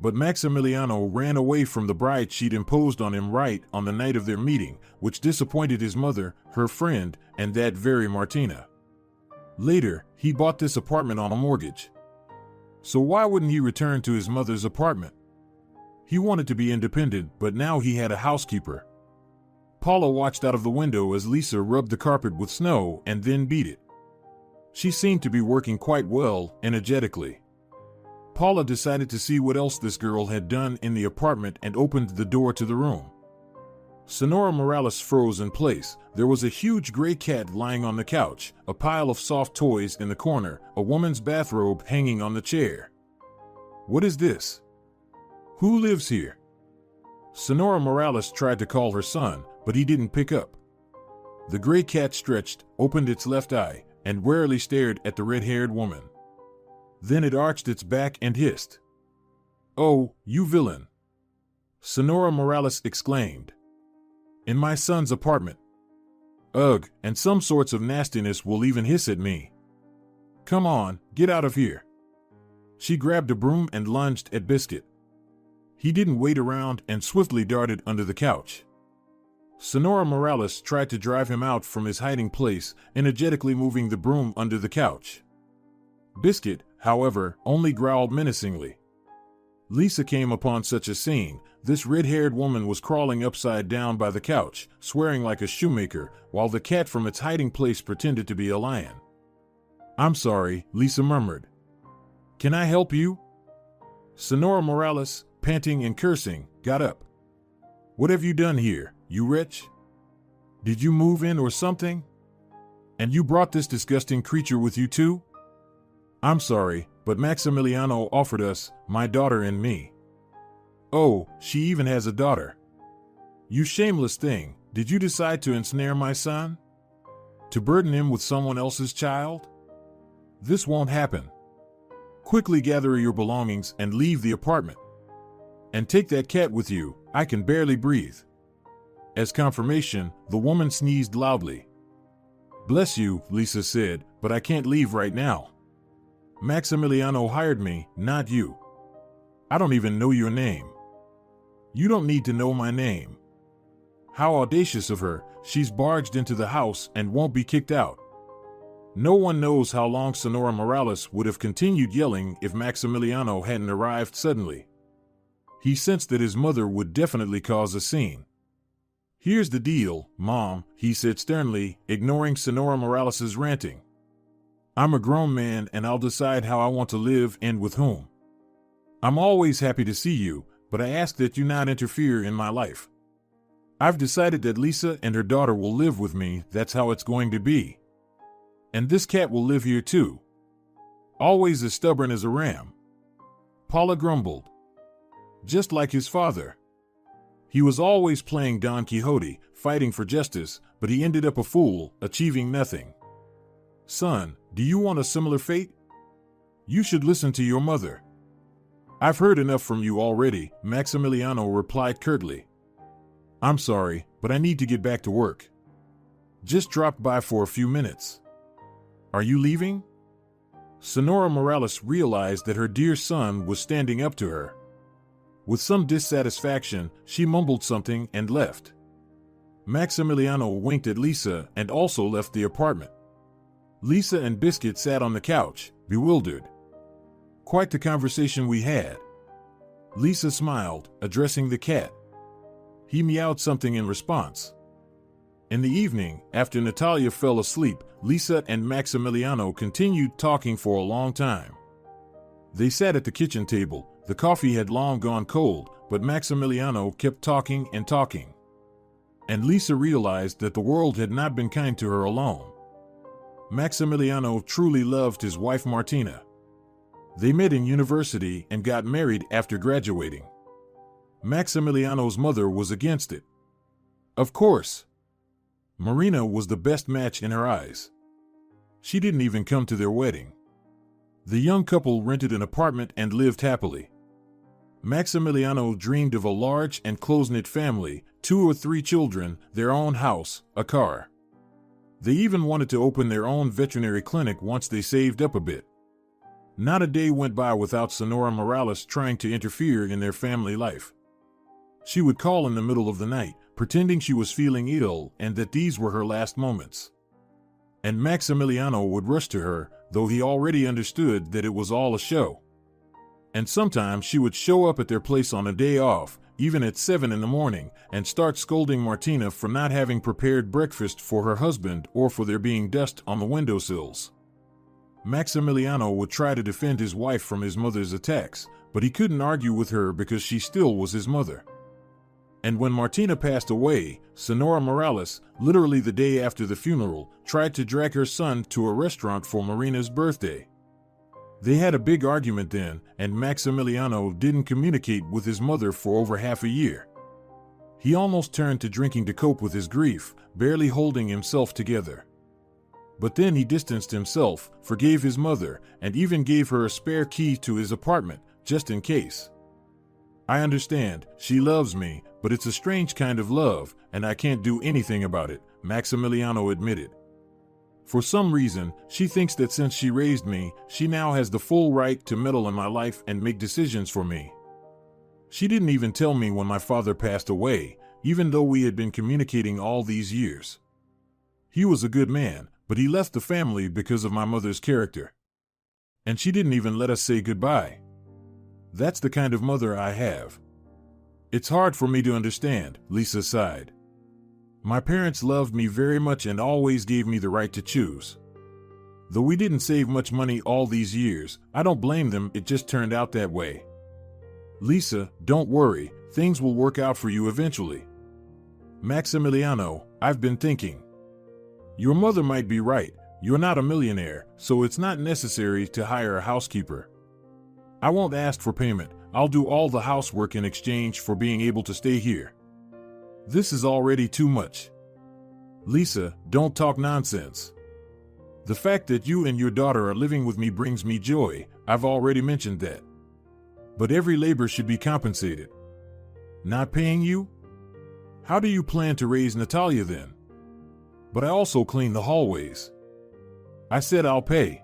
Speaker 2: But Maximiliano ran away from the bride she'd imposed on him right on the night of their meeting, which disappointed his mother, her friend, and that very Martina. Later, he bought this apartment on a mortgage. So why wouldn't he return to his mother's apartment? He wanted to be independent, but now he had a housekeeper. Paula watched out of the window as Lisa rubbed the carpet with snow and then beat it. She seemed to be working quite well, energetically. Paula decided to see what else this girl had done in the apartment and opened the door to the room. Sonora Morales froze in place. There was a huge gray cat lying on the couch, a pile of soft toys in the corner, a woman's bathrobe hanging on the chair. What is this? Who lives here? Sonora Morales tried to call her son, but he didn't pick up. The gray cat stretched, opened its left eye, and warily stared at the red-haired woman. Then it arched its back and hissed. "Oh, you villain!" Sonora Morales exclaimed. "In my son's apartment. Ugh, and some sorts of nastiness will even hiss at me. Come on, get out of here." She grabbed a broom and lunged at Biscuit. He didn't wait around and swiftly darted under the couch. Sonora Morales tried to drive him out from his hiding place, energetically moving the broom under the couch. Biscuit, however, only growled menacingly. Lisa came upon such a scene. This red-haired woman was crawling upside down by the couch, swearing like a shoemaker, while the cat from its hiding place pretended to be a lion. "I'm sorry," Lisa murmured. "Can I help you?" Sonora Morales, panting and cursing, got up. "What have you done here, you wretch? Did you move in or something? And you brought this disgusting creature with you too?" "I'm sorry, but Maximiliano offered us, my daughter and me." "Oh, she even has a daughter. You shameless thing, did you decide to ensnare my son? To burden him with someone else's child? This won't happen. Quickly gather your belongings and leave the apartment. And take that cat with you, I can barely breathe." As confirmation, the woman sneezed loudly. "Bless you," Lisa said, "but I can't leave right now. Maximiliano hired me, not you. I don't even know your name. You don't need to know my name." How audacious of her, she's barged into the house and won't be kicked out. No one knows how long Sonora Morales would have continued yelling if Maximiliano hadn't arrived suddenly. He sensed that his mother would definitely cause a scene. "Here's the deal, Mom," he said sternly, ignoring Sonora Morales' ranting. "I'm a grown man and I'll decide how I want to live and with whom. I'm always happy to see you, but I ask that you not interfere in my life. I've decided that Lisa and her daughter will live with me, that's how it's going to be. And this cat will live here too. Always as stubborn as a ram." Paula grumbled. Just like his father. He was always playing Don Quixote, fighting for justice, but he ended up a fool, achieving nothing. "Son, do you want a similar fate? You should listen to your mother." "I've heard enough from you already," Maximiliano replied curtly. "I'm sorry, but I need to get back to work. Just dropped by for a few minutes." "Are you leaving?" Sonora Morales realized that her dear son was standing up to her. With some dissatisfaction, she mumbled something and left. Maximiliano winked at Lisa and also left the apartment. Lisa and Biscuit sat on the couch, bewildered. "Quite the conversation we had." Lisa smiled, addressing the cat. He meowed something in response. In the evening, after Natalia fell asleep, Lisa and Maximiliano continued talking for a long time. They sat at the kitchen table. The coffee had long gone cold, but Maximiliano kept talking and talking. And Lisa realized that the world had not been kind to her alone. Maximiliano truly loved his wife Martina. They met in university and got married after graduating. Maximiliano's mother was against it. Of course. Marina was the best match in her eyes. She didn't even come to their wedding. The young couple rented an apartment and lived happily. Maximiliano dreamed of a large and close-knit family, 2 or 3 children, their own house, a car. They even wanted to open their own veterinary clinic once they saved up a bit. Not a day went by without Sonora Morales trying to interfere in their family life. She would call in the middle of the night, pretending she was feeling ill and that these were her last moments. And Maximiliano would rush to her, though he already understood that it was all a show. And sometimes she would show up at their place on a day off, even at 7 in the morning, and start scolding Martina for not having prepared breakfast for her husband or for there being dust on the windowsills. Maximiliano would try to defend his wife from his mother's attacks, but he couldn't argue with her because she still was his mother. And when Martina passed away, Sonora Morales, literally the day after the funeral, tried to drag her son to a restaurant for Marina's birthday. They had a big argument then, and Maximiliano didn't communicate with his mother for over half a year. He almost turned to drinking to cope with his grief, barely holding himself together. But then he distanced himself, forgave his mother, and even gave her a spare key to his apartment, just in case. I understand, she loves me, but it's a strange kind of love, and I can't do anything about it, Maximiliano admitted. For some reason, she thinks that since she raised me, she now has the full right to meddle in my life and make decisions for me. She didn't even tell me when my father passed away, even though we had been communicating all these years. He was a good man, but he left the family because of my mother's character. And she didn't even let us say goodbye. That's the kind of mother I have. It's hard for me to understand, Lisa sighed. My parents loved me very much and always gave me the right to choose. Though we didn't save much money all these years, I don't blame them, it just turned out that way. Lisa, don't worry, things will work out for you eventually. Maximiliano, I've been thinking. Your mother might be right, you're not a millionaire, so it's not necessary to hire a housekeeper. I won't ask for payment, I'll do all the housework in exchange for being able to stay here. This is already too much. Lisa, don't talk nonsense. The fact that you and your daughter are living with me brings me joy, I've already mentioned that. But every labor should be compensated. Not paying you? How do you plan to raise Natalia then? But I also clean the hallways. I said I'll pay.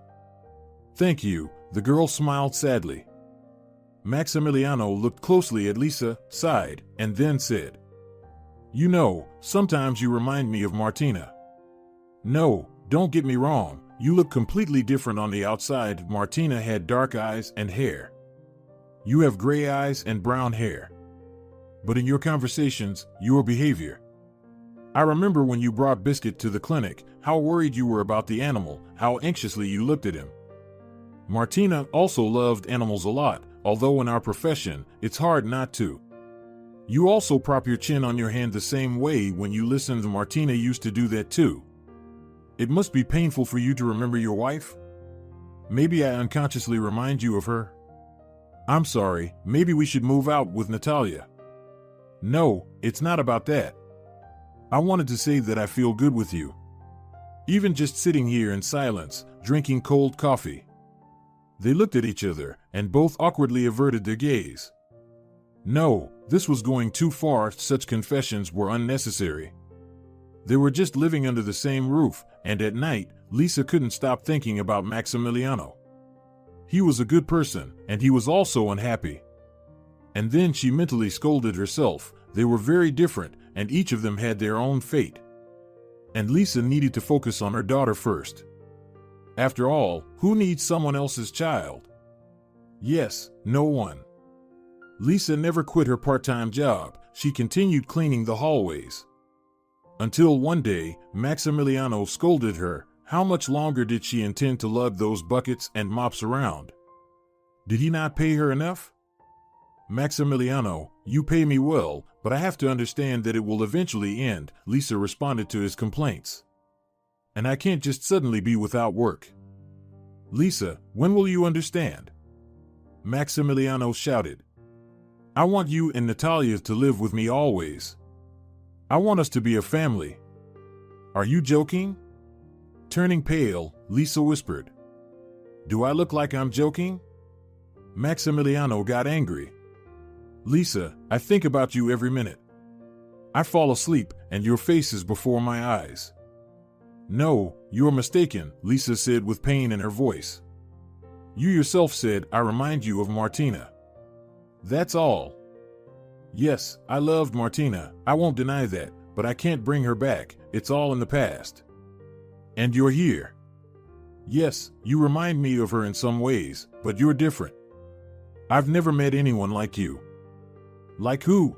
Speaker 2: Thank you, the girl smiled sadly. Maximiliano looked closely at Lisa, sighed, and then said, You know, sometimes you remind me of Martina. No, don't get me wrong, you look completely different on the outside. Martina had dark eyes and hair. You have gray eyes and brown hair. But in your conversations, your behavior. I remember when you brought Biscuit to the clinic, how worried you were about the animal, how anxiously you looked at him. Martina also loved animals a lot, although in our profession, it's hard not to. You also prop your chin on your hand the same way when you listen. Martina used to do that too. It must be painful for you to remember your wife? Maybe I unconsciously remind you of her? I'm sorry, maybe we should move out with Natalia. No, it's not about that. I wanted to say that I feel good with you. Even just sitting here in silence, drinking cold coffee. They looked at each other, and both awkwardly averted their gaze. No, this was going too far, such confessions were unnecessary. They were just living under the same roof, and at night, Lisa couldn't stop thinking about Maximiliano. He was a good person, and he was also unhappy. And then she mentally scolded herself. They were very different, and each of them had their own fate. And Lisa needed to focus on her daughter first. After all, who needs someone else's child? Yes, no one. Lisa never quit her part-time job. she continued cleaning the hallways. Until one day, Maximiliano scolded her. How much longer did she intend to lug those buckets and mops around? Did he not pay her enough? Maximiliano, you pay me well, but I have to understand that it will eventually end, Lisa responded to his complaints. And I can't just suddenly be without work. Lisa, when will you understand? Maximiliano shouted. I want you and Natalia to live with me always. I want us to be a family. Are you joking? Turning pale, Lisa whispered. Do I look like I'm joking? Maximiliano got angry. Lisa, I think about you every minute. I fall asleep, and your face is before my eyes. No, you're mistaken, Lisa said with pain in her voice. You yourself said I remind you of Martina. That's all. Yes, I loved Martina, I won't deny that, but I can't bring her back, it's all in the past. And you're here. Yes, you remind me of her in some ways, but you're different. I've never met anyone like you. Like who?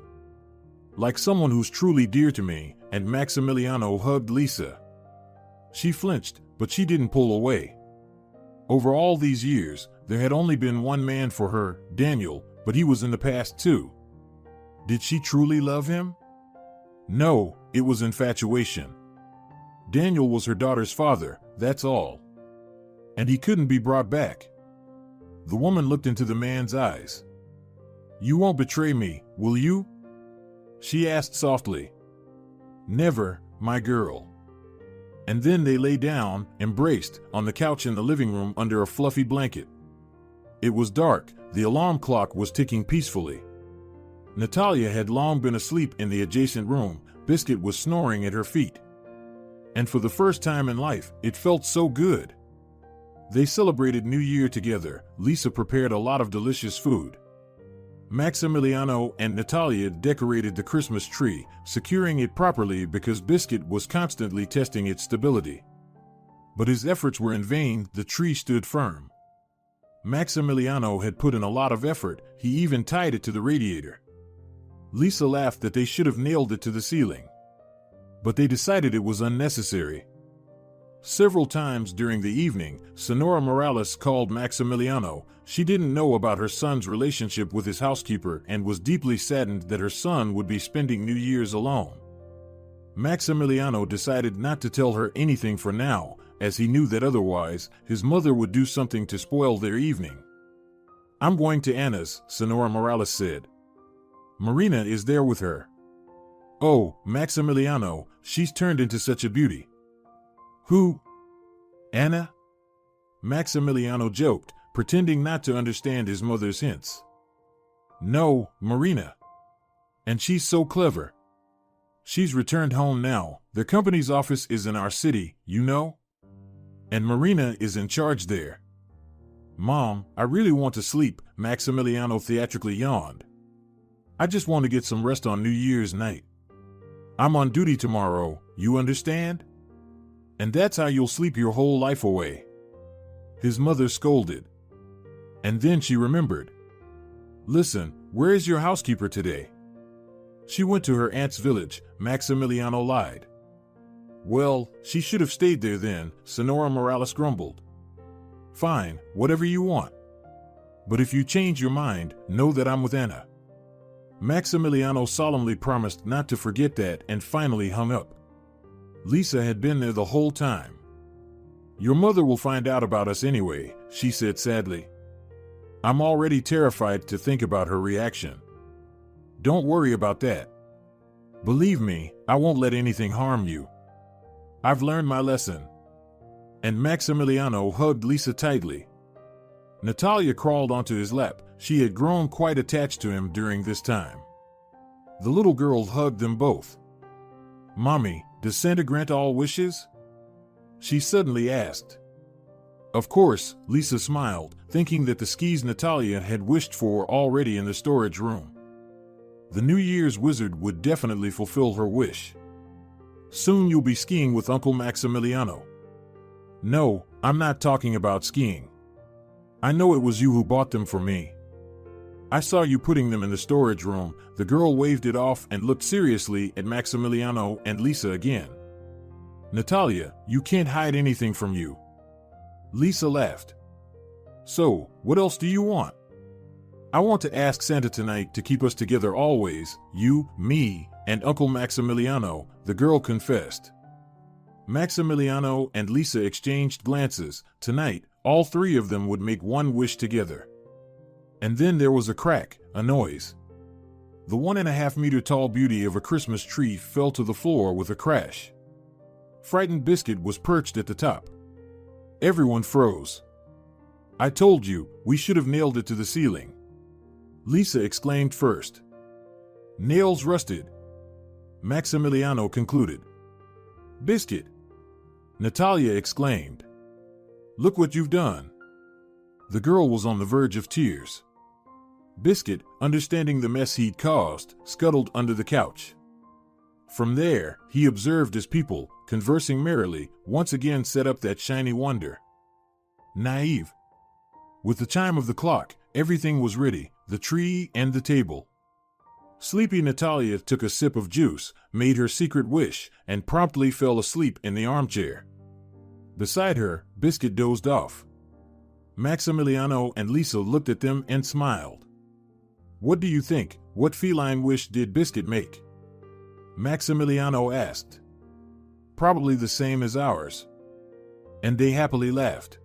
Speaker 2: Like someone who's truly dear to me, and Maximiliano hugged Lisa. She flinched, but she didn't pull away. Over all these years, there had only been one man for her, Daniel, but he was in the past too. Did she truly love him? No, it was infatuation. Daniel was her daughter's father, that's all. And he couldn't be brought back. The woman looked into the man's eyes. You won't betray me, will you? She asked softly. Never, my girl. And then they lay down, embraced, on the couch in the living room under a fluffy blanket. It was dark, the alarm clock was ticking peacefully. Natalia had long been asleep in the adjacent room, Biscuit was snoring at her feet. And for the first time in life, it felt so good. They celebrated New Year together. Lisa prepared a lot of delicious food. Maximiliano and Natalia decorated the Christmas tree, securing it properly because Biscuit was constantly testing its stability. But his efforts were in vain, the tree stood firm. Maximiliano had put in a lot of effort, he even tied it to the radiator. Lisa laughed that they should have nailed it to the ceiling. But they decided it was unnecessary. Several times during the evening, Sonora Morales called Maximiliano. She didn't know about her son's relationship with his housekeeper and was deeply saddened that her son would be spending New Year's alone. Maximiliano decided not to tell her anything for now, as he knew that otherwise, his mother would do something to spoil their evening. I'm going to Anna's, Sonora Morales said. Marina is there with her. Oh, Maximiliano, she's turned into such a beauty. Who? Anna? Maximiliano joked, pretending not to understand his mother's hints. No, Marina. And she's so clever. She's returned home now. The company's office is in our city, you know? And Marina is in charge there. Mom, I really want to sleep, Maximiliano theatrically yawned. I just want to get some rest on New Year's night. I'm on duty tomorrow, you understand? And that's how you'll sleep your whole life away. His mother scolded. And then she remembered. Listen, where is your housekeeper today? She went to her aunt's village, Maximiliano lied. Well, she should have stayed there then, Sonora Morales grumbled. Fine, whatever you want. But if you change your mind, know that I'm with Anna. Maximiliano solemnly promised not to forget that and finally hung up. Lisa had been there the whole time. Your mother will find out about us anyway, she said sadly. I'm already terrified to think about her reaction. Don't worry about that. Believe me, I won't let anything harm you. I've learned my lesson. And Maximiliano hugged Lisa tightly. Natalia crawled onto his lap. She had grown quite attached to him during this time. The little girl hugged them both. Mommy, does Santa grant all wishes? She suddenly asked. Of course, Lisa smiled, thinking that the skis Natalia had wished for were already in the storage room. The New Year's wizard would definitely fulfill her wish. Soon you'll be skiing with Uncle Maximiliano. No, I'm not talking about skiing. I know it was you who bought them for me. I saw you putting them in the storage room." The girl waved it off and looked seriously at Maximiliano and Lisa again. "Natalia, you can't hide anything from you." Lisa laughed. "So, what else do you want?" "I want to ask Santa tonight to keep us together always, you, me, and Uncle Maximiliano," the girl confessed. Maximiliano and Lisa exchanged glances. Tonight, all three of them would make one wish together. And then there was a crack, a noise. The 1.5-meter tall beauty of a Christmas tree fell to the floor with a crash. Frightened Biscuit was perched at the top. Everyone froze. "I told you, we should have nailed it to the ceiling," Lisa exclaimed first. "Nails rusted," Maximiliano concluded. "Biscuit," Natalia exclaimed. "Look what you've done." The girl was on the verge of tears. Biscuit, understanding the mess he'd caused, scuttled under the couch. From there, he observed as people, conversing merrily, once again set up that shiny wonder. Naive. With the chime of the clock, everything was ready, the tree and the table. Sleepy Natalia took a sip of juice, made her secret wish, and promptly fell asleep in the armchair. Beside her, Biscuit dozed off. Maximiliano and Lisa looked at them and smiled. "What do you think? What feline wish did Biscuit make?" Maximiliano asked. "Probably the same as ours." And they happily laughed.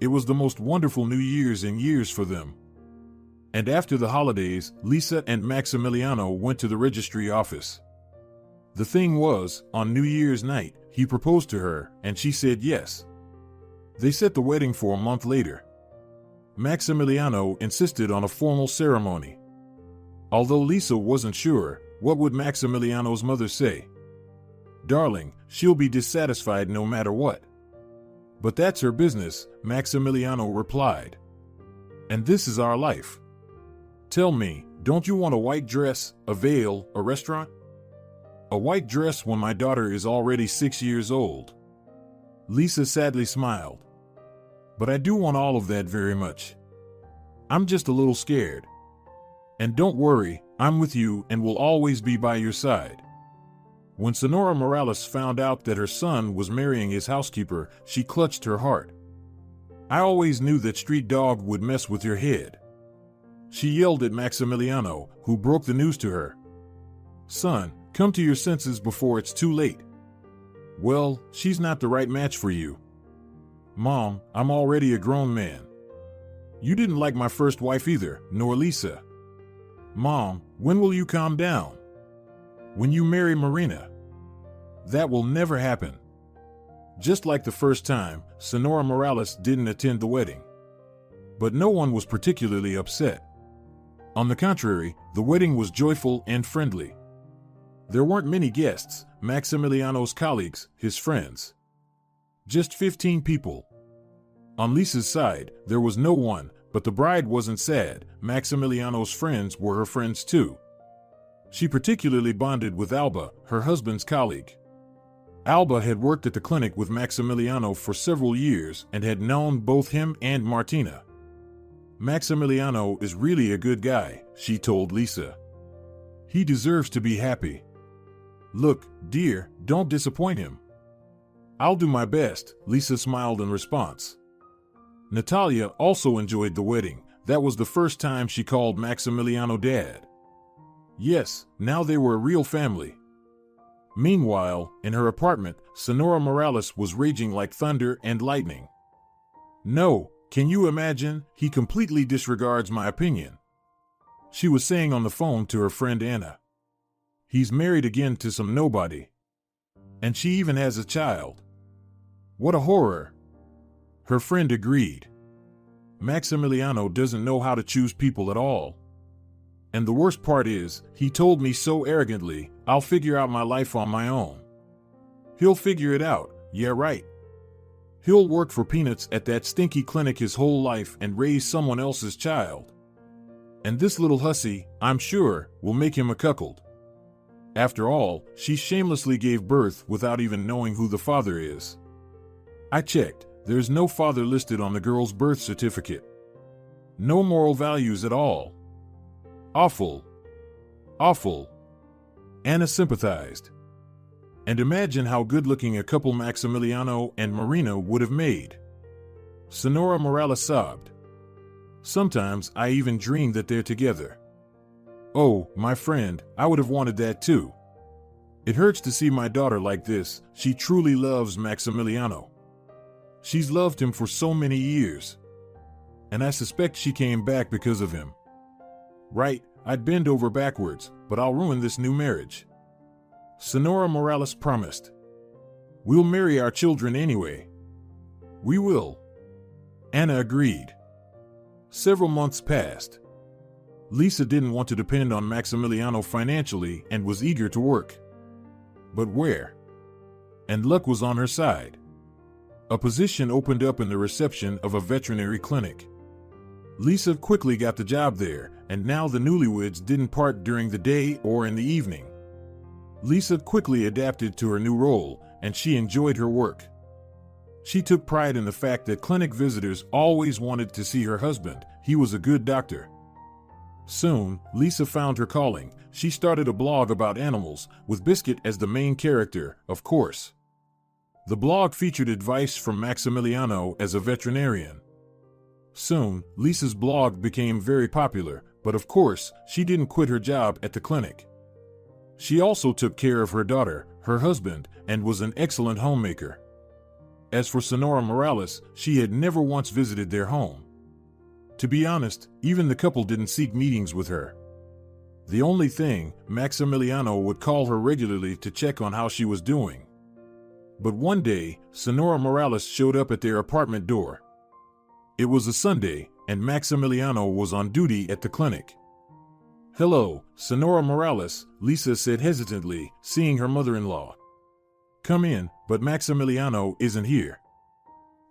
Speaker 2: It was the most wonderful New Year's in years for them. And after the holidays, Lisa and Maximiliano went to the registry office. The thing was, on New Year's night, he proposed to her, and she said yes. They set the wedding for a month later. Maximiliano insisted on a formal ceremony. Although Lisa wasn't sure, what would Maximiliano's mother say? "Darling, she'll be dissatisfied no matter what." "But that's her business," Maximiliano replied. "And this is our life. Tell me, don't you want a white dress, a veil, a restaurant?" "A white dress when my daughter is already 6 years old." Lisa sadly smiled. "But I do want all of that very much. I'm just a little scared. And don't worry, I'm with you and will always be by your side." When Sonora Morales found out that her son was marrying his housekeeper, she clutched her heart. "I always knew that street dog would mess with your head," she yelled at Maximiliano, who broke the news to her. "Son, come to your senses before it's too late." "Well, she's not the right match for you." "Mom, I'm already a grown man." "You didn't like my first wife either, nor Lisa." "Mom, when will you calm down?" "When you marry Marina." "That will never happen." Just like the first time, Sonora Morales didn't attend the wedding. But no one was particularly upset. On the contrary, the wedding was joyful and friendly. There weren't many guests, Maximiliano's colleagues, his friends. Just 15 people. On Lisa's side, there was no one, but the bride wasn't sad. Maximiliano's friends were her friends too. She particularly bonded with Alba, her husband's colleague. Alba had worked at the clinic with Maximiliano for several years and had known both him and Martina. "Maximiliano is really a good guy," she told Lisa. "He deserves to be happy. Look, dear, don't disappoint him." "I'll do my best," Lisa smiled in response. Natalia also enjoyed the wedding. That was the first time she called Maximiliano Dad. Yes, now they were a real family. Meanwhile, in her apartment, Sonora Morales was raging like thunder and lightning. "No, can you imagine? He completely disregards my opinion," she was saying on the phone to her friend Anna. "He's married again to some nobody. And she even has a child. What a horror." Her friend agreed. "Maximiliano doesn't know how to choose people at all. And the worst part is, he told me so arrogantly, 'I'll figure out my life on my own.' He'll figure it out, yeah right. He'll work for peanuts at that stinky clinic his whole life and raise someone else's child. And this little hussy, I'm sure, will make him a cuckold. After all, she shamelessly gave birth without even knowing who the father is. I checked, there's no father listed on the girl's birth certificate. No moral values at all. Awful. Awful. Anna sympathized. And imagine how good-looking a couple Maximiliano and Marina would have made. Sonora Morales sobbed. Sometimes I even dream that they're together. Oh, my friend, I would have wanted that too. It hurts to see my daughter like this. She truly loves Maximiliano. She's loved him for so many years. And I suspect she came back because of him. Right, I'd bend over backwards, but I'll ruin this new marriage. Sonora Morales promised. We'll marry our children anyway. We will. Anna agreed. Several months passed. Lisa didn't want to depend on Maximiliano financially and was eager to work. But where? And luck was on her side. A position opened up in the reception of a veterinary clinic. Lisa quickly got the job there, and now the newlyweds didn't part during the day or in the evening. Lisa quickly adapted to her new role, and she enjoyed her work. She took pride in the fact that clinic visitors always wanted to see her husband. He was a good doctor. Soon, Lisa found her calling. She started a blog about animals, with Biscuit as the main character, of course. The blog featured advice from Maximiliano as a veterinarian. Soon, Lisa's blog became very popular, but of course, she didn't quit her job at the clinic. She also took care of her daughter, her husband, and was an excellent homemaker. As for Sonora Morales, she had never once visited their home. To be honest, even the couple didn't seek meetings with her. The only thing, Maximiliano would call her regularly to check on how she was doing. But one day, Sonora Morales showed up at their apartment door. It was a Sunday, and Maximiliano was on duty at the clinic. Hello, Sonora Morales, Lisa said hesitantly, seeing her mother-in-law. Come in, but Maximiliano isn't here.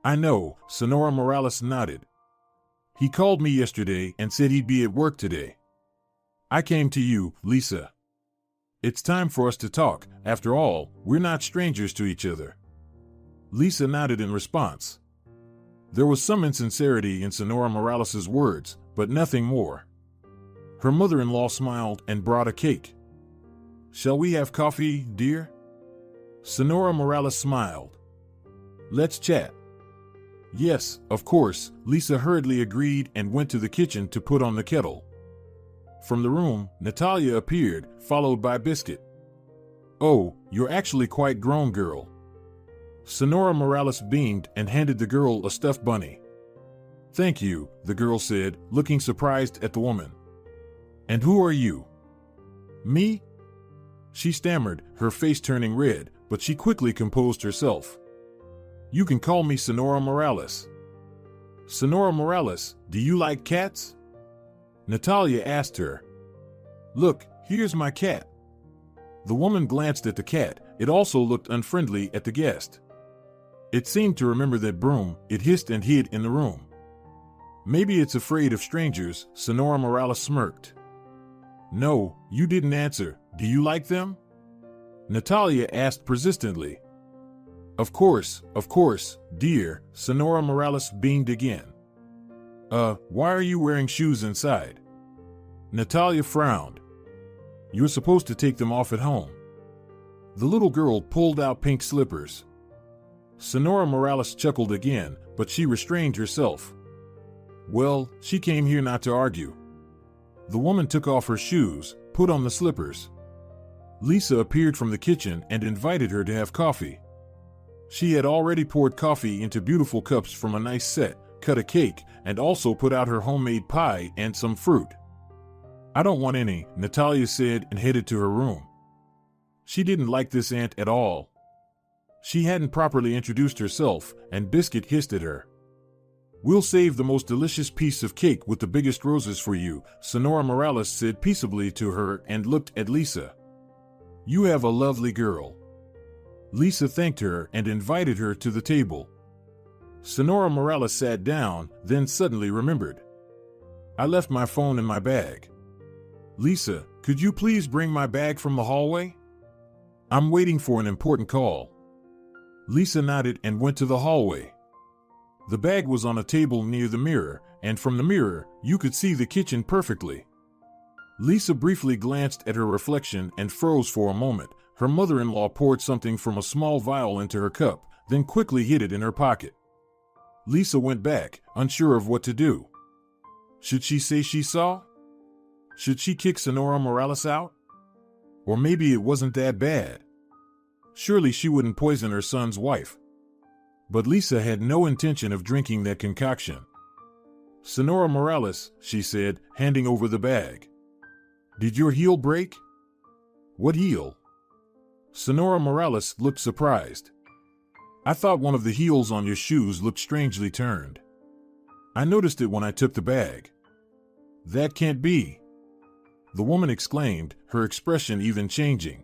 Speaker 2: I know, Sonora Morales nodded. He called me yesterday and said he'd be at work today. I came to you, Lisa. It's time for us to talk. After all, we're not strangers to each other. Lisa nodded in response. There was some insincerity in Sonora Morales' words, but nothing more. Her mother-in-law smiled and brought a cake. Shall we have coffee, dear? Sonora Morales smiled. Let's chat. Yes, of course, Lisa hurriedly agreed and went to the kitchen to put on the kettle. From the room, Natalia appeared, followed by Biscuit. Oh, you're actually quite grown, girl. Sonora Morales beamed and handed the girl a stuffed bunny. Thank you, the girl said, looking surprised at the woman. And who are you? Me? She stammered, her face turning red, but she quickly composed herself. You can call me Sonora Morales. Sonora Morales, do you like cats? Natalia asked her. Look, here's my cat. The woman glanced at the cat. It also looked unfriendly at the guest. It seemed to remember that broom. It hissed and hid in the room. Maybe it's afraid of strangers, Sonora Morales smirked. No, you didn't answer. Do you like them? Natalia asked persistently. Of course, dear, Sonora Morales beamed again. Why are you wearing shoes inside? Natalia frowned. You're supposed to take them off at home. The little girl pulled out pink slippers. Sonora Morales chuckled again, but she restrained herself. Well, she came here not to argue. The woman took off her shoes, put on the slippers. Lisa appeared from the kitchen and invited her to have coffee. She had already poured coffee into beautiful cups from a nice set, cut a cake, and also put out her homemade pie and some fruit. I don't want any, Natalia said and headed to her room. She didn't like this aunt at all. She hadn't properly introduced herself, and Biscuit hissed at her. We'll save the most delicious piece of cake with the biggest roses for you, Sonora Morales said peaceably to her and looked at Lisa. You have a lovely girl. Lisa thanked her and invited her to the table. Sonora Morales sat down, then suddenly remembered. I left my phone in my bag. Lisa, could you please bring my bag from the hallway? I'm waiting for an important call. Lisa nodded and went to the hallway. The bag was on a table near the mirror, and from the mirror, you could see the kitchen perfectly. Lisa briefly glanced at her reflection and froze for a moment. Her mother-in-law poured something from a small vial into her cup, then quickly hid it in her pocket. Lisa went back, unsure of what to do. Should she say she saw? Should she kick Sonora Morales out? Or maybe it wasn't that bad. Surely she wouldn't poison her son's wife. But Lisa had no intention of drinking that concoction. Sonora Morales, she said, handing over the bag. Did your heel break? What heel? Sonora Morales looked surprised. I thought one of the heels on your shoes looked strangely turned. I noticed it when I took the bag. That can't be. The woman exclaimed, her expression even changing.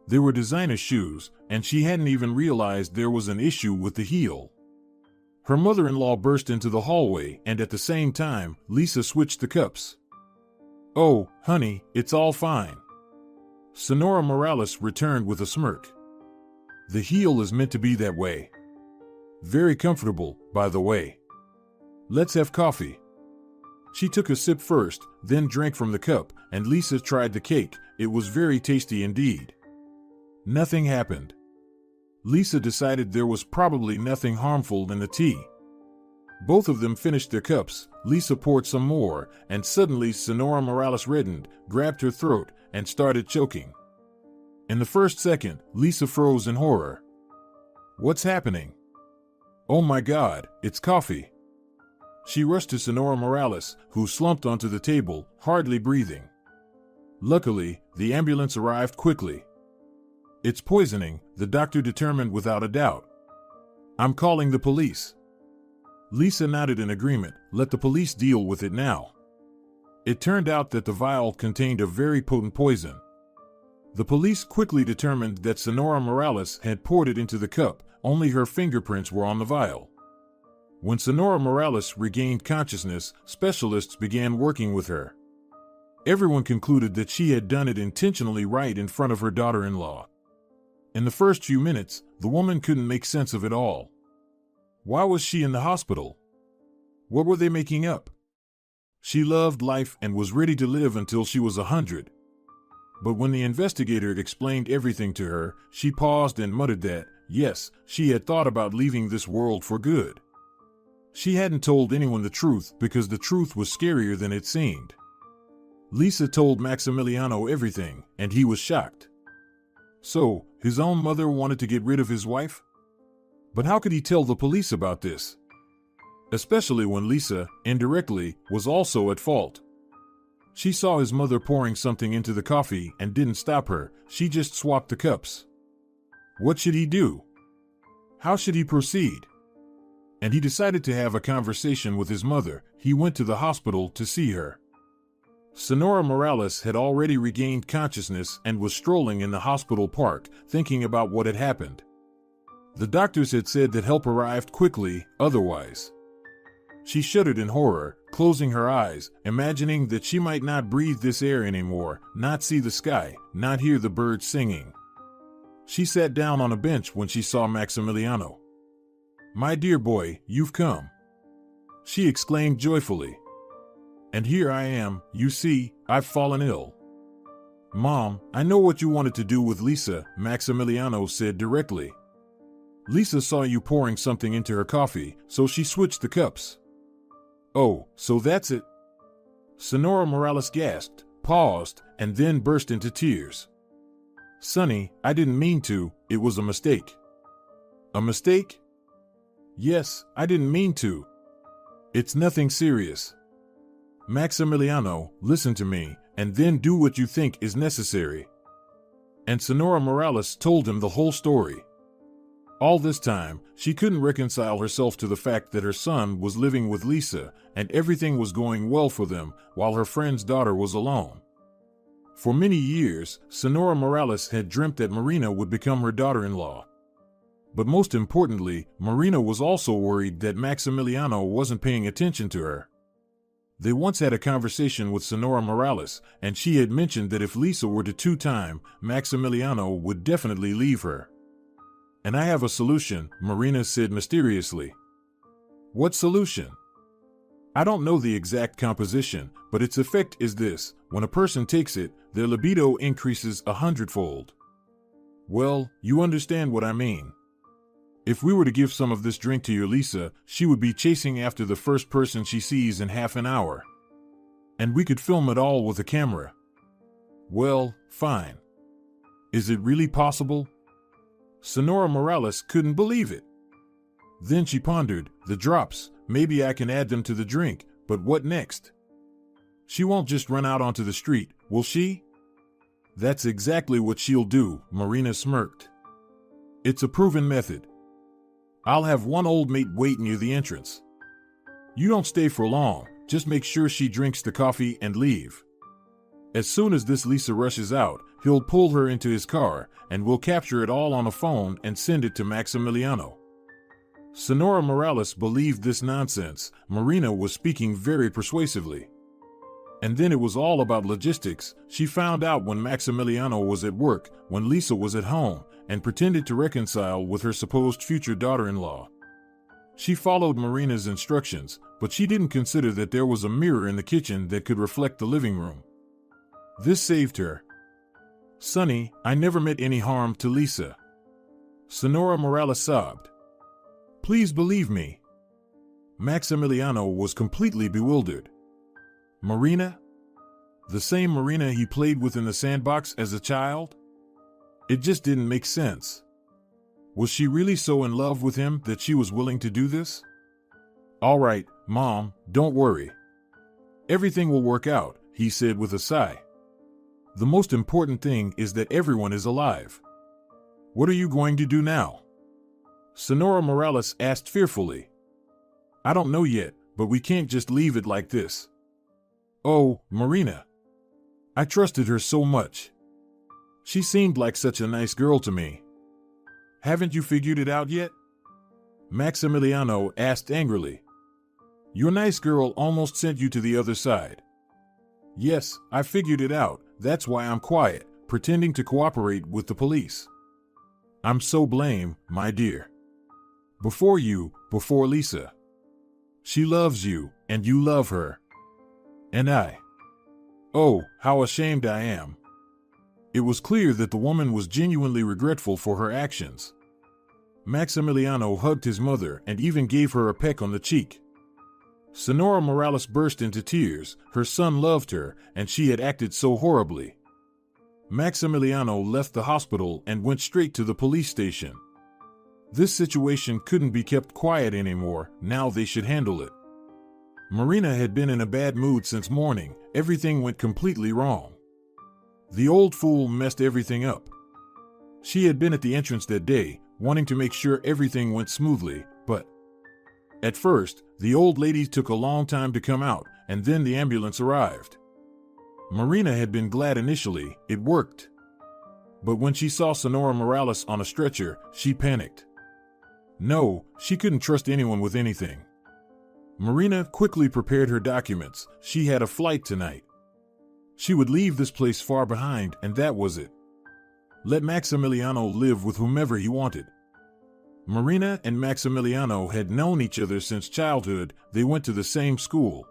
Speaker 2: They were designer shoes, and she hadn't even realized there was an issue with the heel. Her mother-in-law burst into the hallway, and at the same time, Lisa switched the cups. Oh, honey, it's all fine. Sonora Morales returned with a smirk. The heel is meant to be that way. Very comfortable, by the way. Let's have coffee. She took a sip first, then drank from the cup, and Lisa tried the cake. It was very tasty indeed. Nothing happened. Lisa decided there was probably nothing harmful in the tea. Both of them finished their cups. Lisa poured some more, and suddenly Sonora Morales reddened, grabbed her throat, and started choking. In the first second, Lisa froze in horror. What's happening? Oh my God, it's coffee. She rushed to Sonora Morales, who slumped onto the table, hardly breathing. Luckily, the ambulance arrived quickly. It's poisoning, the doctor determined without a doubt. I'm calling the police. Lisa nodded in agreement. Let the police deal with it now. It turned out that the vial contained a very potent poison. The police quickly determined that Sonora Morales had poured it into the cup. Only her fingerprints were on the vial. When Sonora Morales regained consciousness, specialists began working with her. Everyone concluded that she had done it intentionally right in front of her daughter-in-law. In the first few minutes, the woman couldn't make sense of it all. Why was she in the hospital? What were they making up? She loved life and was ready to live until she was 100. But when the investigator explained everything to her, she paused and muttered that, yes, she had thought about leaving this world for good. She hadn't told anyone the truth because the truth was scarier than it seemed. Lisa told Maximiliano everything, and he was shocked. So, his own mother wanted to get rid of his wife? But how could he tell the police about this? Especially when Lisa, indirectly, was also at fault. She saw his mother pouring something into the coffee and didn't stop her, she just swapped the cups. What should he do? How should he proceed? And he decided to have a conversation with his mother. He went to the hospital to see her. Sonora Morales had already regained consciousness and was strolling in the hospital park, thinking about what had happened. The doctors had said that help arrived quickly, otherwise. She shuddered in horror, closing her eyes, imagining that she might not breathe this air anymore, not see the sky, not hear the birds singing. She sat down on a bench when she saw Maximiliano. "My dear boy, you've come," she exclaimed joyfully. "And here I am, you see, I've fallen ill." "Mom, I know what you wanted to do with Lisa," Maximiliano said directly. "Lisa saw you pouring something into her coffee, so she switched the cups." "Oh, so that's it?" Sonora Morales gasped, paused, and then burst into tears. "Sonny, I didn't mean to, it was a mistake." "A mistake?" "Yes, I didn't mean to. It's nothing serious. Maximiliano, listen to me, and then do what you think is necessary." And Sonora Morales told him the whole story. All this time, she couldn't reconcile herself to the fact that her son was living with Lisa, and everything was going well for them, while her friend's daughter was alone. For many years, Sonora Morales had dreamt that Marina would become her daughter-in-law. But most importantly, Marina was also worried that Maximiliano wasn't paying attention to her. They once had a conversation with Sonora Morales, and she had mentioned that if Lisa were to two-time, Maximiliano would definitely leave her. "And I have a solution," Marina said mysteriously. "What solution?" "I don't know the exact composition, but its effect is this. When a person takes it, their libido increases 100-fold. Well, you understand what I mean. If we were to give some of this drink to your Lisa, she would be chasing after the first person she sees in half an hour. And we could film it all with a camera. Well, fine. Is it really possible? Sonora Morales couldn't believe it. Then she pondered, the drops, maybe I can add them to the drink, but what next? She won't just run out onto the street, will she? That's exactly what she'll do, Marina smirked. It's a proven method. I'll have one old mate wait near the entrance. You don't stay for long, just make sure she drinks the coffee and leave. As soon as this Lisa rushes out, he'll pull her into his car, and we'll capture it all on a phone and send it to Maximiliano. Sonora Morales believed this nonsense. Marina was speaking very persuasively. And then it was all about logistics. She found out when Maximiliano was at work, when Lisa was at home, and pretended to reconcile with her supposed future daughter-in-law. She followed Marina's instructions, but she didn't consider that there was a mirror in the kitchen that could reflect the living room. This saved her. Sonny, I never meant any harm to Lisa. Sonora Morales sobbed. Please believe me. Maximiliano was completely bewildered. Marina? The same Marina he played with in the sandbox as a child? It just didn't make sense. Was she really so in love with him that she was willing to do this? All right, Mom, don't worry. Everything will work out, he said with a sigh. The most important thing is that everyone is alive. What are you going to do now? Sonora Morales asked fearfully. I don't know yet, but we can't just leave it like this. Oh, Marina. I trusted her so much. She seemed like such a nice girl to me. Haven't you figured it out yet? Maximiliano asked angrily. Your nice girl almost sent you to the other side. Yes, I figured it out. That's why I'm quiet, pretending to cooperate with the police. I'm so blame, my dear. Before you, before Lisa. She loves you, and you love her. And I. Oh, how ashamed I am. It was clear that the woman was genuinely regretful for her actions. Maximiliano hugged his mother and even gave her a peck on the cheek. Sonora Morales burst into tears. Her son loved her, and she had acted so horribly. Maximiliano left the hospital and went straight to the police station. This situation couldn't be kept quiet anymore. Now they should handle it. Marina had been in a bad mood since morning. Everything went completely wrong. The old fool messed everything up. She had been at the entrance that day, wanting to make sure everything went smoothly, but at first, the old lady took a long time to come out, and then the ambulance arrived. Marina had been glad initially. It worked. But when she saw Sonora Morales on a stretcher, she panicked. No, she couldn't trust anyone with anything. Marina quickly prepared her documents. She had a flight tonight. She would leave this place far behind, and that was it. Let Maximiliano live with whomever he wanted. Marina and Maximiliano had known each other since childhood. They went to the same school.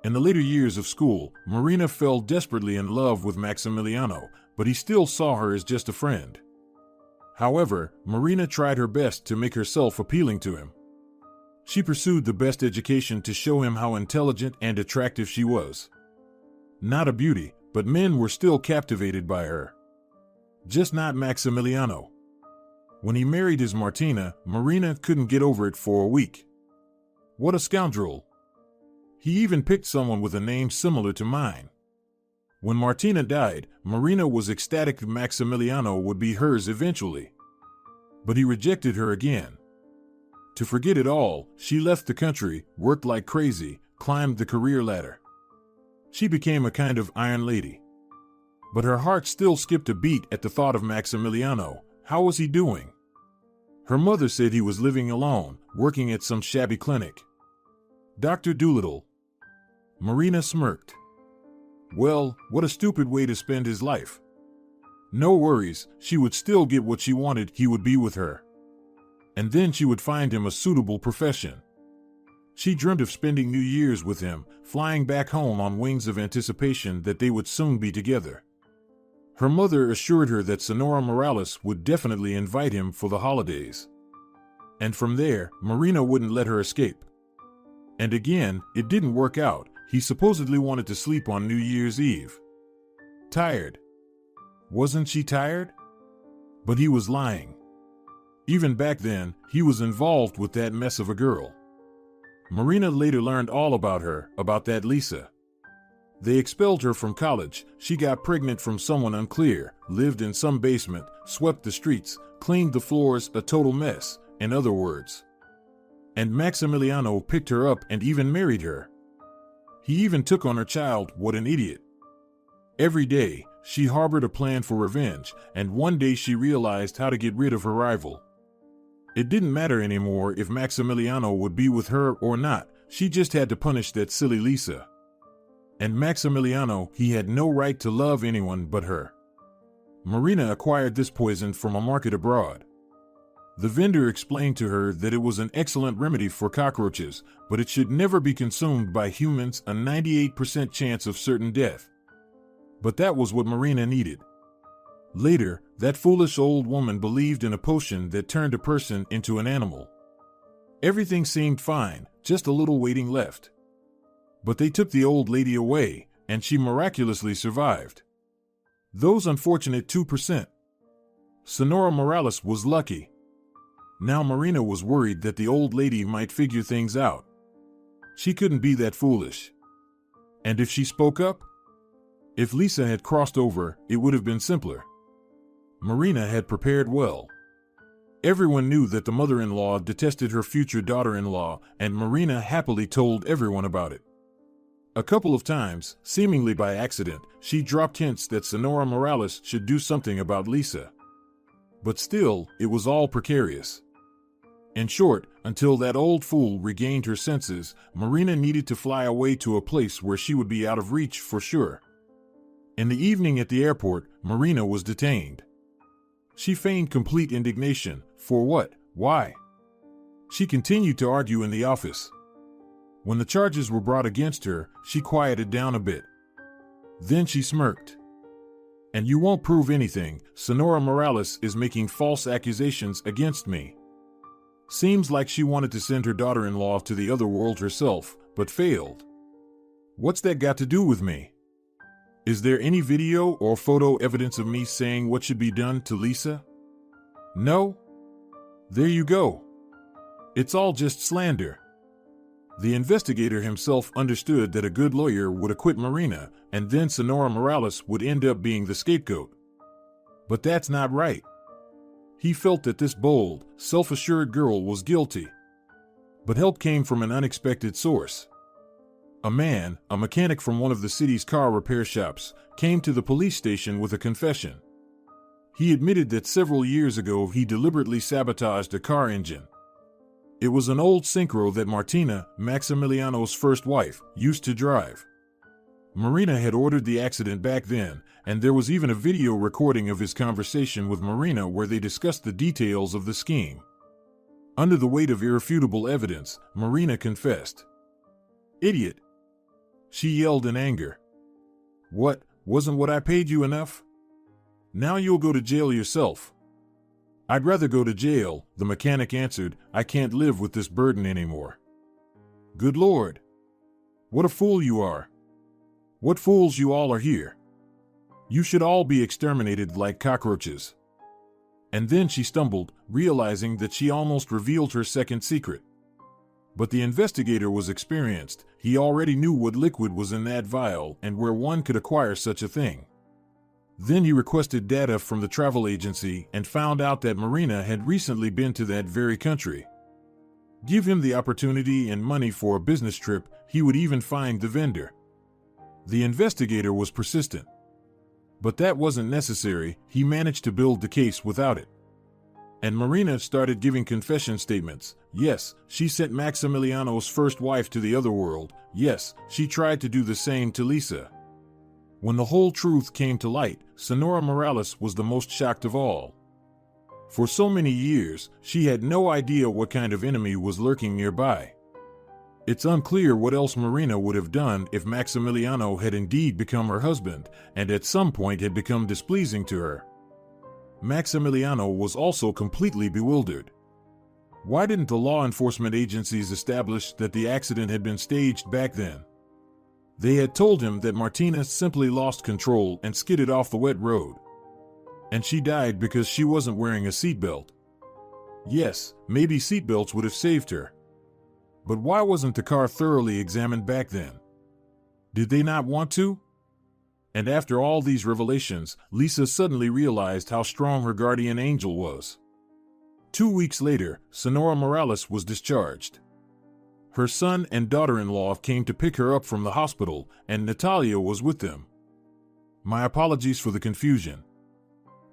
Speaker 2: In the later years of school, Marina fell desperately in love with Maximiliano, but he still saw her as just a friend. However, Marina tried her best to make herself appealing to him. She pursued the best education to show him how intelligent and attractive she was. Not a beauty, but men were still captivated by her. Just not Maximiliano. When he married his Martina, Marina couldn't get over it for a week. What a scoundrel. He even picked someone with a name similar to mine. When Martina died, Marina was ecstatic that Maximiliano would be hers eventually. But he rejected her again. To forget it all, she left the country, worked like crazy, climbed the career ladder. She became a kind of iron lady. But her heart still skipped a beat at the thought of Maximiliano. How was he doing? Her mother said he was living alone, working at some shabby clinic. Dr. Doolittle. Marina smirked. Well, what a stupid way to spend his life. No worries, she would still get what she wanted. He would be with her. And then she would find him a suitable profession. She dreamt of spending New Year's with him, flying back home on wings of anticipation that they would soon be together. Her mother assured her that Sonora Morales would definitely invite him for the holidays. And from there, Marina wouldn't let her escape. And again, it didn't work out. He supposedly wanted to sleep on New Year's Eve. Tired. Wasn't she tired? But he was lying. Even back then, he was involved with that mess of a girl. Marina later learned all about her, about that Lisa. They expelled her from college, she got pregnant from someone unclear, lived in some basement, swept the streets, cleaned the floors, a total mess, in other words. And Maximiliano picked her up and even married her. He even took on her child, what an idiot. Every day, she harbored a plan for revenge, and one day she realized how to get rid of her rival. It didn't matter anymore if Maximiliano would be with her or not, she just had to punish that silly Lisa. And Maximiliano, he had no right to love anyone but her. Marina acquired this poison from a market abroad. The vendor explained to her that it was an excellent remedy for cockroaches, but it should never be consumed by humans, a 98% chance of certain death. But that was what Marina needed. Later, that foolish old woman believed in a potion that turned a person into an animal. Everything seemed fine, just a little waiting left. But they took the old lady away, and she miraculously survived. Those unfortunate 2%. Sonora Morales was lucky. Now Marina was worried that the old lady might figure things out. She couldn't be that foolish. And if she spoke up? If Lisa had crossed over, it would have been simpler. Marina had prepared well. Everyone knew that the mother-in-law detested her future daughter-in-law, and Marina happily told everyone about it. A couple of times, seemingly by accident, she dropped hints that Sonora Morales should do something about Lisa. But still, it was all precarious. In short, until that old fool regained her senses, Marina needed to fly away to a place where she would be out of reach for sure. In the evening at the airport, Marina was detained. She feigned complete indignation. For what? Why? She continued to argue in the office. When the charges were brought against her, she quieted down a bit. Then she smirked. And you won't prove anything. Sonora Morales is making false accusations against me. Seems like she wanted to send her daughter-in-law to the other world herself, but failed. What's that got to do with me? Is there any video or photo evidence of me saying what should be done to Lisa? No? There you go. It's all just slander. The investigator himself understood that a good lawyer would acquit Marina, and then Sonora Morales would end up being the scapegoat. But that's not right. He felt that this bold, self-assured girl was guilty. But help came from an unexpected source. A man, a mechanic from one of the city's car repair shops, came to the police station with a confession. He admitted that several years ago he deliberately sabotaged a car engine. It was an old Synchro that Martina, Maximiliano's first wife, used to drive. Marina had ordered the accident back then, and there was even a video recording of his conversation with Marina where they discussed the details of the scheme. Under the weight of irrefutable evidence, Marina confessed. "Idiot!" she yelled in anger. "What, wasn't what I paid you enough? Now you'll go to jail yourself." "I'd rather go to jail," the mechanic answered. "I can't live with this burden anymore." Good Lord! What a fool you are! What fools you all are here! You should all be exterminated like cockroaches. And then she stumbled, realizing that she almost revealed her second secret. But the investigator was experienced. He already knew what liquid was in that vial and where one could acquire such a thing. Then he requested data from the travel agency and found out that Marina had recently been to that very country. Give him the opportunity and money for a business trip, he would even find the vendor. The investigator was persistent. But that wasn't necessary, he managed to build the case without it. And Marina started giving confession statements. Yes, she sent Maximiliano's first wife to the other world. Yes, she tried to do the same to Lisa. When the whole truth came to light, Sonora Morales was the most shocked of all. For so many years, she had no idea what kind of enemy was lurking nearby. It's unclear what else Marina would have done if Maximiliano had indeed become her husband and at some point had become displeasing to her. Maximiliano was also completely bewildered. Why didn't the law enforcement agencies establish that the accident had been staged back then? They had told him that Martina simply lost control and skidded off the wet road. And she died because she wasn't wearing a seatbelt. Yes, maybe seatbelts would have saved her. But why wasn't the car thoroughly examined back then? Did they not want to? And after all these revelations, Lisa suddenly realized how strong her guardian angel was. 2 weeks later, Sonora Morales was discharged. Her son and daughter-in-law came to pick her up from the hospital, and Natalia was with them. My apologies for the confusion.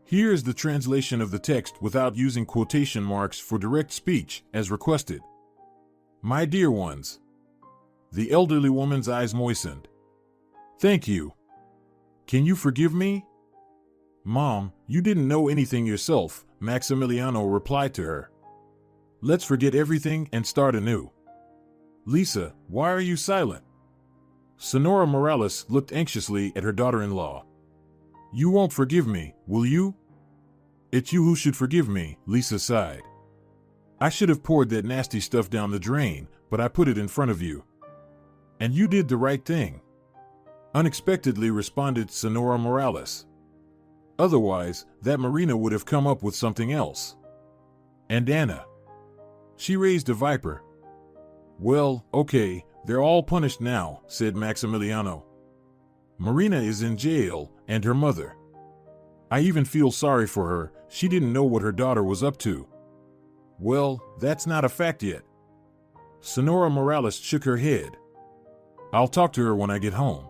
Speaker 2: Here is the translation of the text without using quotation marks for direct speech, as requested. My dear ones. The elderly woman's eyes moistened. Thank you. Can you forgive me? Mom, you didn't know anything yourself, Maximiliano replied to her. Let's forget everything and start anew. Lisa, why are you silent? Sonora Morales looked anxiously at her daughter-in-law. You won't forgive me, will you? It's you who should forgive me, Lisa sighed. I should have poured that nasty stuff down the drain, but I put it in front of you. And you did the right thing. Unexpectedly responded Sonora Morales. Otherwise, that Marina would have come up with something else. And Anna. She raised a viper. Well, okay, they're all punished now, said Maximiliano. Marina is in jail, and her mother. I even feel sorry for her, she didn't know what her daughter was up to. Well, that's not a fact yet. Sonora Morales shook her head. I'll talk to her when I get home.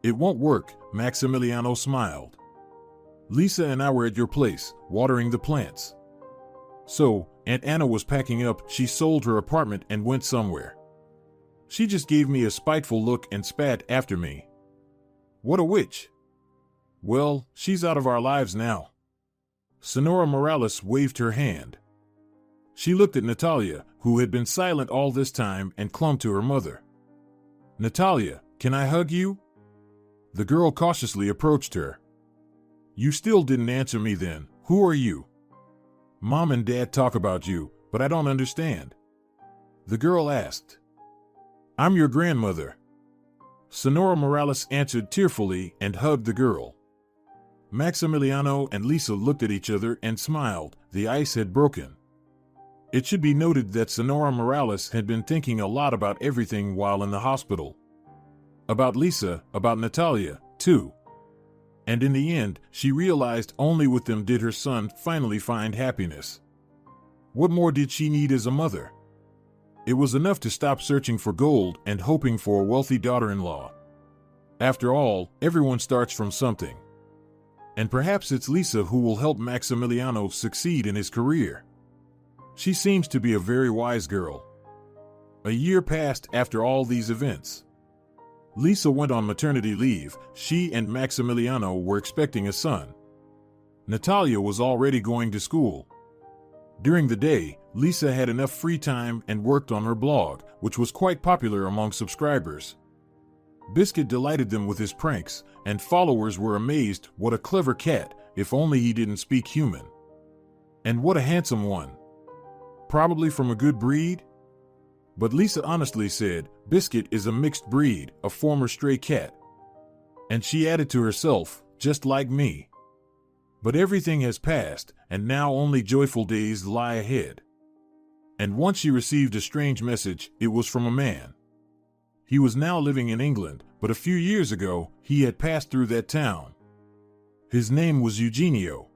Speaker 2: It won't work, Maximiliano smiled. Lisa and I were at your place, watering the plants. So, Aunt Anna was packing up, she sold her apartment and went somewhere. She just gave me a spiteful look and spat after me. What a witch. Well, she's out of our lives now. Sonora Morales waved her hand. She looked at Natalia, who had been silent all this time, and clung to her mother. Natalia, can I hug you? The girl cautiously approached her. You still didn't answer me then. Who are you? Mom and Dad talk about you, but I don't understand. The girl asked. I'm your grandmother. Sonora Morales answered tearfully and hugged the girl. Maximiliano and Lisa looked at each other and smiled. The ice had broken. It should be noted that Sonora Morales had been thinking a lot about everything while in the hospital. About Lisa, about Natalia, too. And in the end, she realized only with them did her son finally find happiness. What more did she need as a mother? It was enough to stop searching for gold and hoping for a wealthy daughter-in-law. After all, everyone starts from something. And perhaps it's Lisa who will help Maximiliano succeed in his career. She seems to be a very wise girl. A year passed after all these events. Lisa went on maternity leave. She and Maximiliano were expecting a son. Natalia was already going to school. During the day, Lisa had enough free time and worked on her blog, which was quite popular among subscribers. Biscuit delighted them with his pranks, and followers were amazed. What a clever cat, if only he didn't speak human. And what a handsome one. Probably from a good breed? But Lisa honestly said, Biscuit is a mixed breed, a former stray cat. And she added to herself, just like me. But everything has passed, and now only joyful days lie ahead. And once she received a strange message. It was from a man. He was now living in England, but a few years ago, he had passed through that town. His name was Eugenio.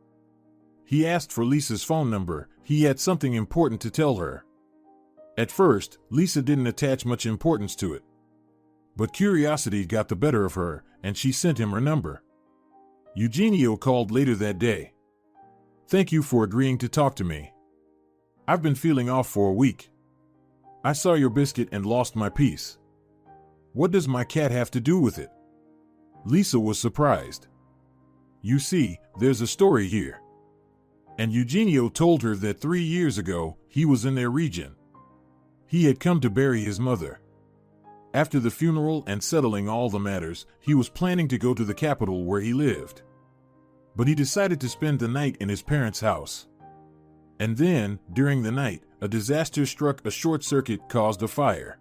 Speaker 2: He asked for Lisa's phone number. He had something important to tell her. At first, Lisa didn't attach much importance to it. But curiosity got the better of her, and she sent him her number. Eugenio called later that day. Thank you for agreeing to talk to me. I've been feeling off for a week. I saw your biscuit and lost my peace. What does my cat have to do with it? Lisa was surprised. You see, there's a story here. And Eugenio told her that 3 years ago, he was in their region. He had come to bury his mother. After the funeral and settling all the matters, he was planning to go to the capital where he lived. But he decided to spend the night in his parents' house. And then, during the night, a disaster struck. A short circuit caused a fire.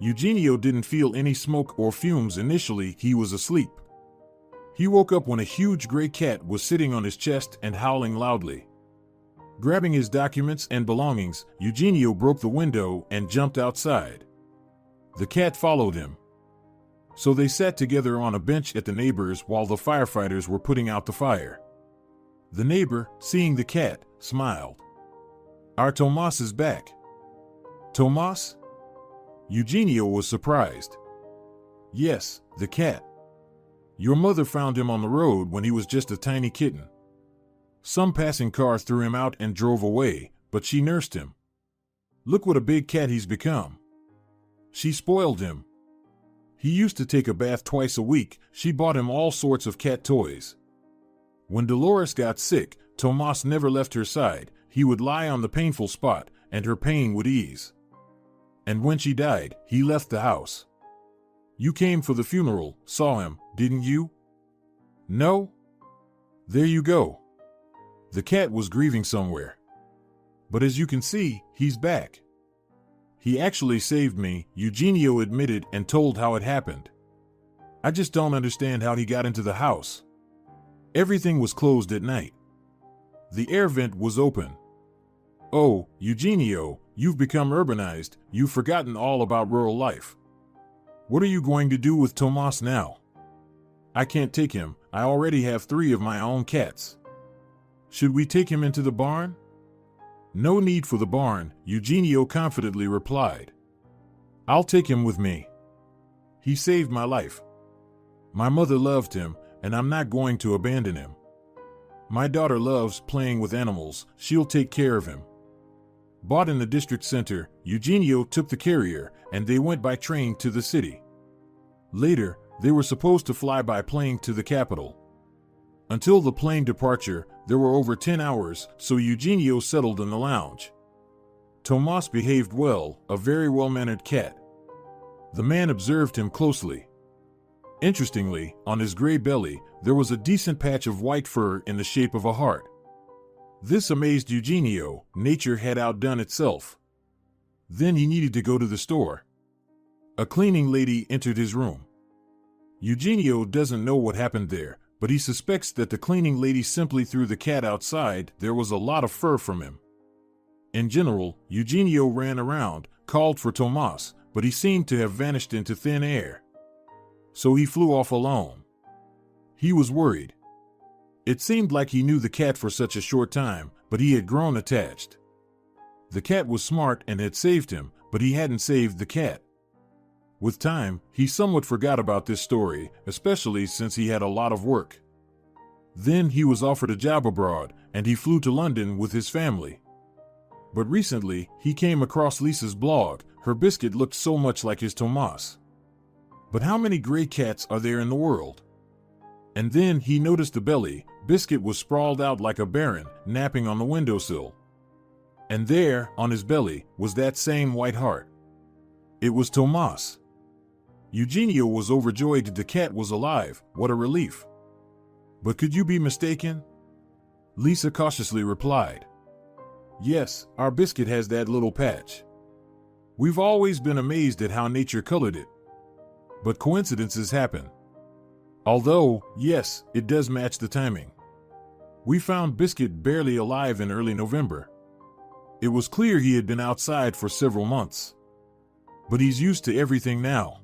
Speaker 2: Eugenio didn't feel any smoke or fumes initially. He was asleep. He woke up when a huge gray cat was sitting on his chest and howling loudly. Grabbing his documents and belongings, Eugenio broke the window and jumped outside. The cat followed him. So they sat together on a bench at the neighbor's while the firefighters were putting out the fire. The neighbor, seeing the cat, smiled. "Our Tomas is back." "Tomas?" Eugenio was surprised. "Yes, the cat. Your mother found him on the road when he was just a tiny kitten. Some passing car threw him out and drove away, but she nursed him. Look what a big cat he's become. She spoiled him. He used to take a bath twice a week. She bought him all sorts of cat toys. When Dolores got sick, Tomas never left her side. He would lie on the painful spot, and her pain would ease. And when she died, he left the house. You came for the funeral, saw him, didn't you?" "No?" "There you go. The cat was grieving somewhere. But as you can see, he's back. He actually saved me," Eugenio admitted and told how it happened. "I just don't understand how he got into the house. Everything was closed at night. The air vent was open. Oh, Eugenio, you've become urbanized. You've forgotten all about rural life. What are you going to do with Tomas now?" "I can't take him. I already have 3 of my own cats." "Should we take him into the barn?" "No need for the barn," Eugenio confidently replied. "I'll take him with me. He saved my life. My mother loved him, and I'm not going to abandon him. My daughter loves playing with animals. She'll take care of him." Bought in the district center, Eugenio took the carrier, and they went by train to the city. Later, they were supposed to fly by plane to the capital. Until the plane departure, there were over 10 hours, so Eugenio settled in the lounge. Tomas behaved well, a very well-mannered cat. The man observed him closely. Interestingly, on his gray belly, there was a decent patch of white fur in the shape of a heart. This amazed Eugenio. Nature had outdone itself. Then he needed to go to the store. A cleaning lady entered his room. Eugenio doesn't know what happened there, but he suspects that the cleaning lady simply threw the cat outside. There was a lot of fur from him. In general, Eugenio ran around, called for Tomas, but he seemed to have vanished into thin air. So he flew off alone. He was worried. It seemed like he knew the cat for such a short time, but he had grown attached. The cat was smart and had saved him, but he hadn't saved the cat. With time, he somewhat forgot about this story, especially since he had a lot of work. Then he was offered a job abroad, and he flew to London with his family. But recently, he came across Lisa's blog. Her biscuit looked so much like his Tomas. But how many gray cats are there in the world? And then he noticed the belly. Biscuit was sprawled out like a baron, napping on the windowsill. And there, on his belly, was that same white heart. It was Tomas. Eugenio was overjoyed that the cat was alive. What a relief. "But could you be mistaken?" Lisa cautiously replied. "Yes, our biscuit has that little patch. We've always been amazed at how nature colored it. But coincidences happen. Although, yes, it does match the timing. We found Biscuit barely alive in early November. It was clear he had been outside for several months. But he's used to everything now.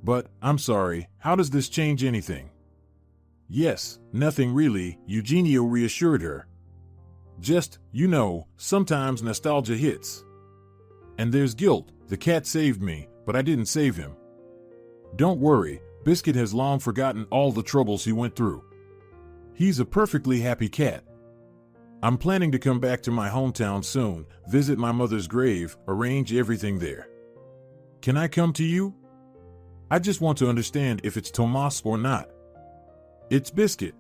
Speaker 2: But, I'm sorry, how does this change anything?" "Yes, nothing really," Eugenio reassured her. "Just, sometimes nostalgia hits. And there's guilt. The cat saved me, but I didn't save him. Don't worry, Biscuit has long forgotten all the troubles he went through. He's a perfectly happy cat. I'm planning to come back to my hometown soon, visit my mother's grave, arrange everything there. Can I come to you? I just want to understand if it's Tomas or not." "It's Biscuit."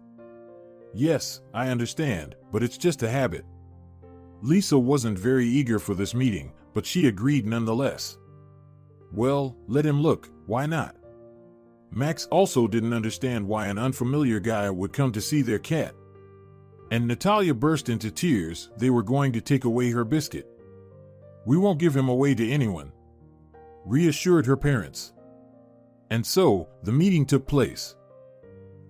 Speaker 2: "Yes, I understand, but it's just a habit. Lisa wasn't very eager for this meeting, but she agreed nonetheless. Well, let him look, why not? Max also didn't understand why an unfamiliar guy would come to see their cat. And Natalia burst into tears. They were going to take away her biscuit. "We won't give him away to anyone," reassured her parents. And so, the meeting took place.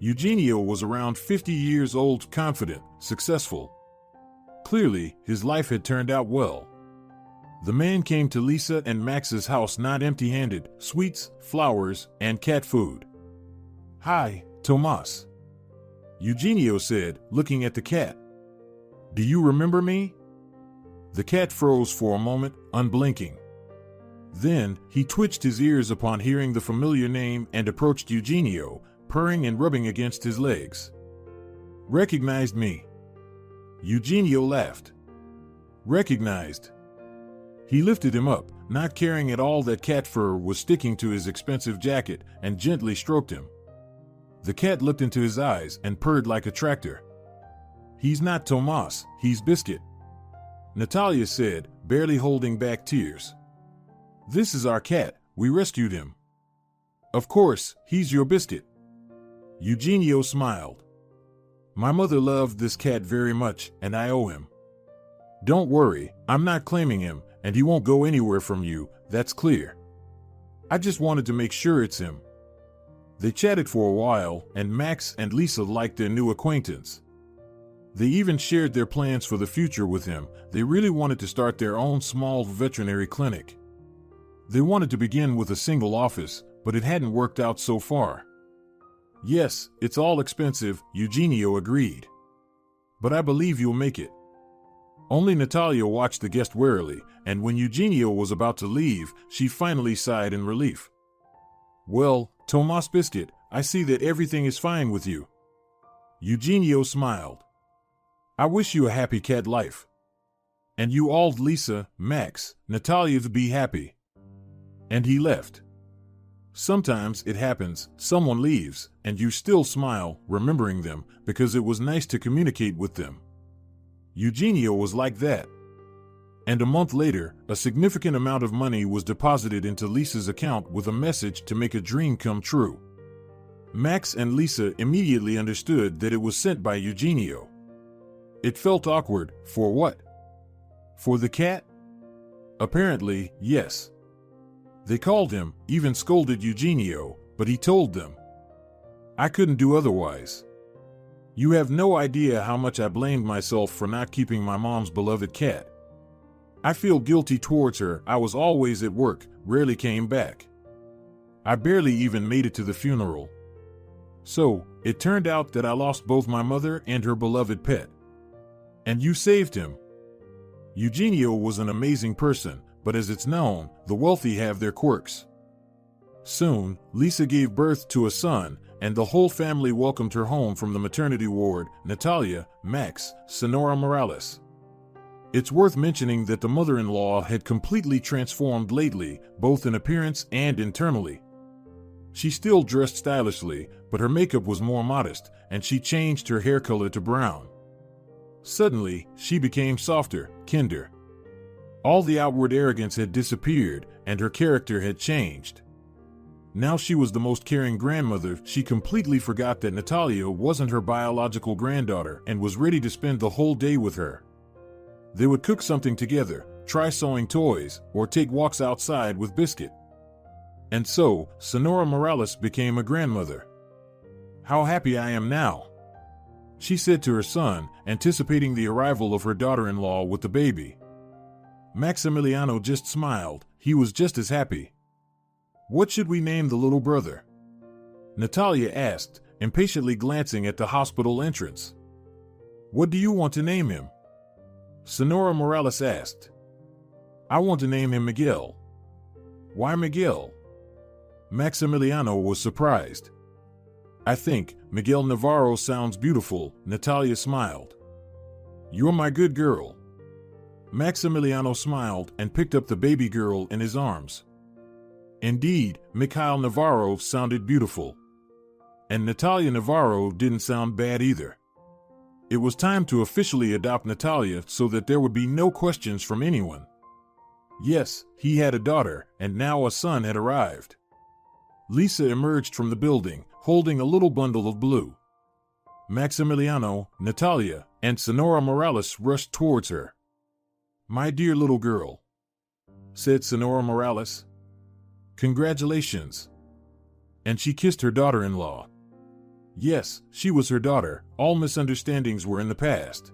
Speaker 2: Eugenio was around 50 years old, confident, successful. Clearly, his life had turned out well. The man came to Lisa and Max's house not empty-handed: sweets, flowers, and cat food. "Hi, Tomas," Eugenio said, looking at the cat. "Do you remember me?" The cat froze for a moment, unblinking. Then, he twitched his ears upon hearing the familiar name and approached Eugenio, purring and rubbing against his legs. "Recognized me?" Eugenio laughed. "Recognized?" He lifted him up, not caring at all that cat fur was sticking to his expensive jacket, and gently stroked him. The cat looked into his eyes and purred like a tractor. "He's not Tomas, he's Biscuit," Natalia said, barely holding back tears. "This is our cat, we rescued him." "Of course, he's your Biscuit." Eugenio smiled. "My mother loved this cat very much, and I owe him. Don't worry, I'm not claiming him, and he won't go anywhere from you, that's clear. I just wanted to make sure it's him." They chatted for a while, and Max and Lisa liked their new acquaintance. They even shared their plans for the future with him. They really wanted to start their own small veterinary clinic. They wanted to begin with a single office, but it hadn't worked out so far. "Yes, it's all expensive," Eugenio agreed. "But I believe you'll make it." Only Natalia watched the guest warily, and when Eugenio was about to leave, she finally sighed in relief. "Well, Tomas Biscuit, I see that everything is fine with you." Eugenio smiled. "I wish you a happy cat life. And you all, Lisa, Max, Natalia, be happy." And he left. Sometimes it happens, someone leaves, and you still smile, remembering them, because it was nice to communicate with them. Eugenio was like that. And a month later, a significant amount of money was deposited into Lisa's account with a message to make a dream come true. Max and Lisa immediately understood that it was sent by Eugenio. It felt awkward. For what? For the cat? Apparently, yes. They called him, even scolded Eugenio, but he told them, "I couldn't do otherwise. You have no idea how much I blamed myself for not keeping my mom's beloved cat. I feel guilty towards her. I was always at work, rarely came back. I barely even made it to the funeral. So, it turned out that I lost both my mother and her beloved pet. And you saved him." Eugenio was an amazing person, but as it's known, the wealthy have their quirks. Soon, Lisa gave birth to a son, and the whole family welcomed her home from the maternity ward: Natalia, Max, Sonora Morales. It's worth mentioning that the mother-in-law had completely transformed lately, both in appearance and internally. She still dressed stylishly, but her makeup was more modest, and she changed her hair color to brown. Suddenly, she became softer, kinder. All the outward arrogance had disappeared, and her character had changed. Now she was the most caring grandmother. She completely forgot that Natalia wasn't her biological granddaughter and was ready to spend the whole day with her. They would cook something together, try sewing toys, or take walks outside with Biscuit. And so, Sonora Morales became a grandmother. "How happy I am now," she said to her son, anticipating the arrival of her daughter-in-law with the baby. Maximiliano just smiled. He was just as happy. "What should we name the little brother?" Natalia asked, impatiently glancing at the hospital entrance. "What do you want to name him?" Sonora Morales asked. "I want to name him Miguel." "Why Miguel?" Maximiliano was surprised. "I think Miguel Navarro sounds beautiful," Natalia smiled. "You're my good girl." Maximiliano smiled and picked up the baby girl in his arms. Indeed, Mikhail Navarro sounded beautiful. And Natalia Navarro didn't sound bad either. It was time to officially adopt Natalia so that there would be no questions from anyone. Yes, he had a daughter, and now a son had arrived. Lisa emerged from the building, holding a little bundle of blue. Maximiliano, Natalia, and Sonora Morales rushed towards her. "My dear little girl," said Sonora Morales. "Congratulations." And she kissed her daughter-in-law. Yes, she was her daughter. All misunderstandings were in the past.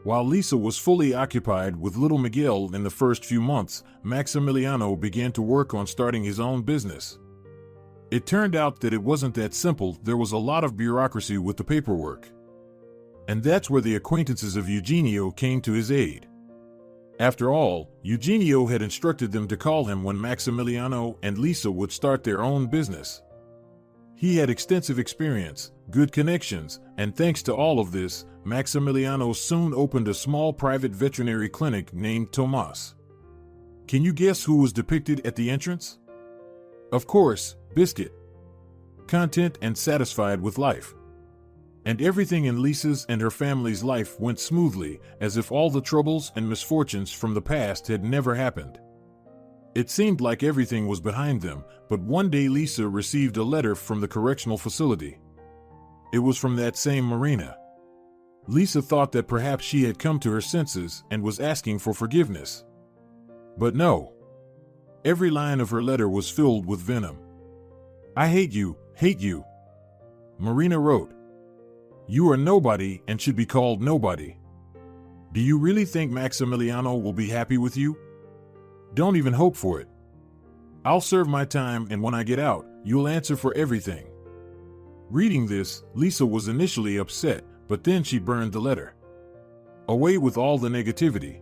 Speaker 2: While Lisa was fully occupied with little Miguel in the first few months, Maximiliano began to work on starting his own business. It turned out that it wasn't that simple. There was a lot of bureaucracy with the paperwork. And that's where the acquaintances of Eugenio came to his aid. After all, Eugenio had instructed them to call him when Maximiliano and Lisa would start their own business. He had extensive experience, good connections, and thanks to all of this, Maximiliano soon opened a small private veterinary clinic named Tomas. Can you guess who was depicted at the entrance? Of course, Biscuit. Content and satisfied with life. And everything in Lisa's and her family's life went smoothly, as if all the troubles and misfortunes from the past had never happened. It seemed like everything was behind them, but one day Lisa received a letter from the correctional facility. It was from that same Marina. Lisa thought that perhaps she had come to her senses and was asking for forgiveness. But no. Every line of her letter was filled with venom. "I hate you, Marina wrote. "You are nobody and should be called nobody. Do you really think Maximiliano will be happy with you? Don't even hope for it. I'll serve my time, and when I get out, you'll answer for everything." Reading this, Lisa was initially upset, but then she burned the letter. Away with all the negativity.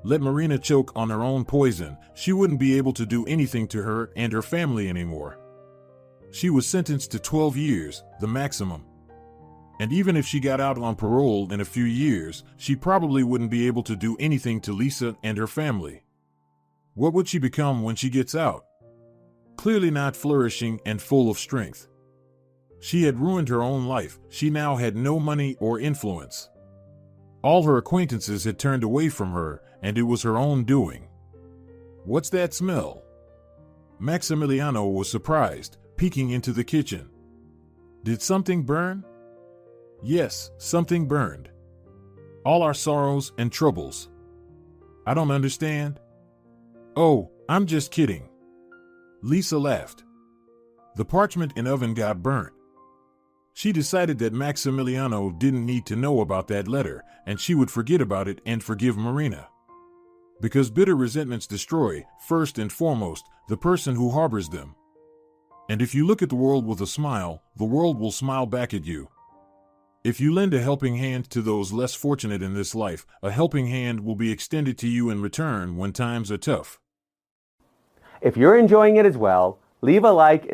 Speaker 2: Let Marina choke on her own poison. She wouldn't be able to do anything to her and her family anymore. She was sentenced to 12 years, the maximum. And even if she got out on parole in a few years, she probably wouldn't be able to do anything to Lisa and her family. What would she become when she gets out? Clearly not flourishing and full of strength. She had ruined her own life. She now had no money or influence. All her acquaintances had turned away from her, and it was her own doing. "What's that smell?" Maximiliano was surprised, peeking into the kitchen. "Did something burn?" "Yes, something burned. All our sorrows and troubles." "I don't understand." "Oh, I'm just kidding." Lisa laughed. The parchment and oven got burnt. She decided that Maximiliano didn't need to know about that letter, and she would forget about it and forgive Marina. Because bitter resentments destroy, first and foremost, the person who harbors them. And if you look at the world with a smile, the world will smile back at you. If you lend a helping hand to those less fortunate in this life, a helping hand will be extended to you in return when times are tough.
Speaker 1: If you're enjoying it as well, leave a like and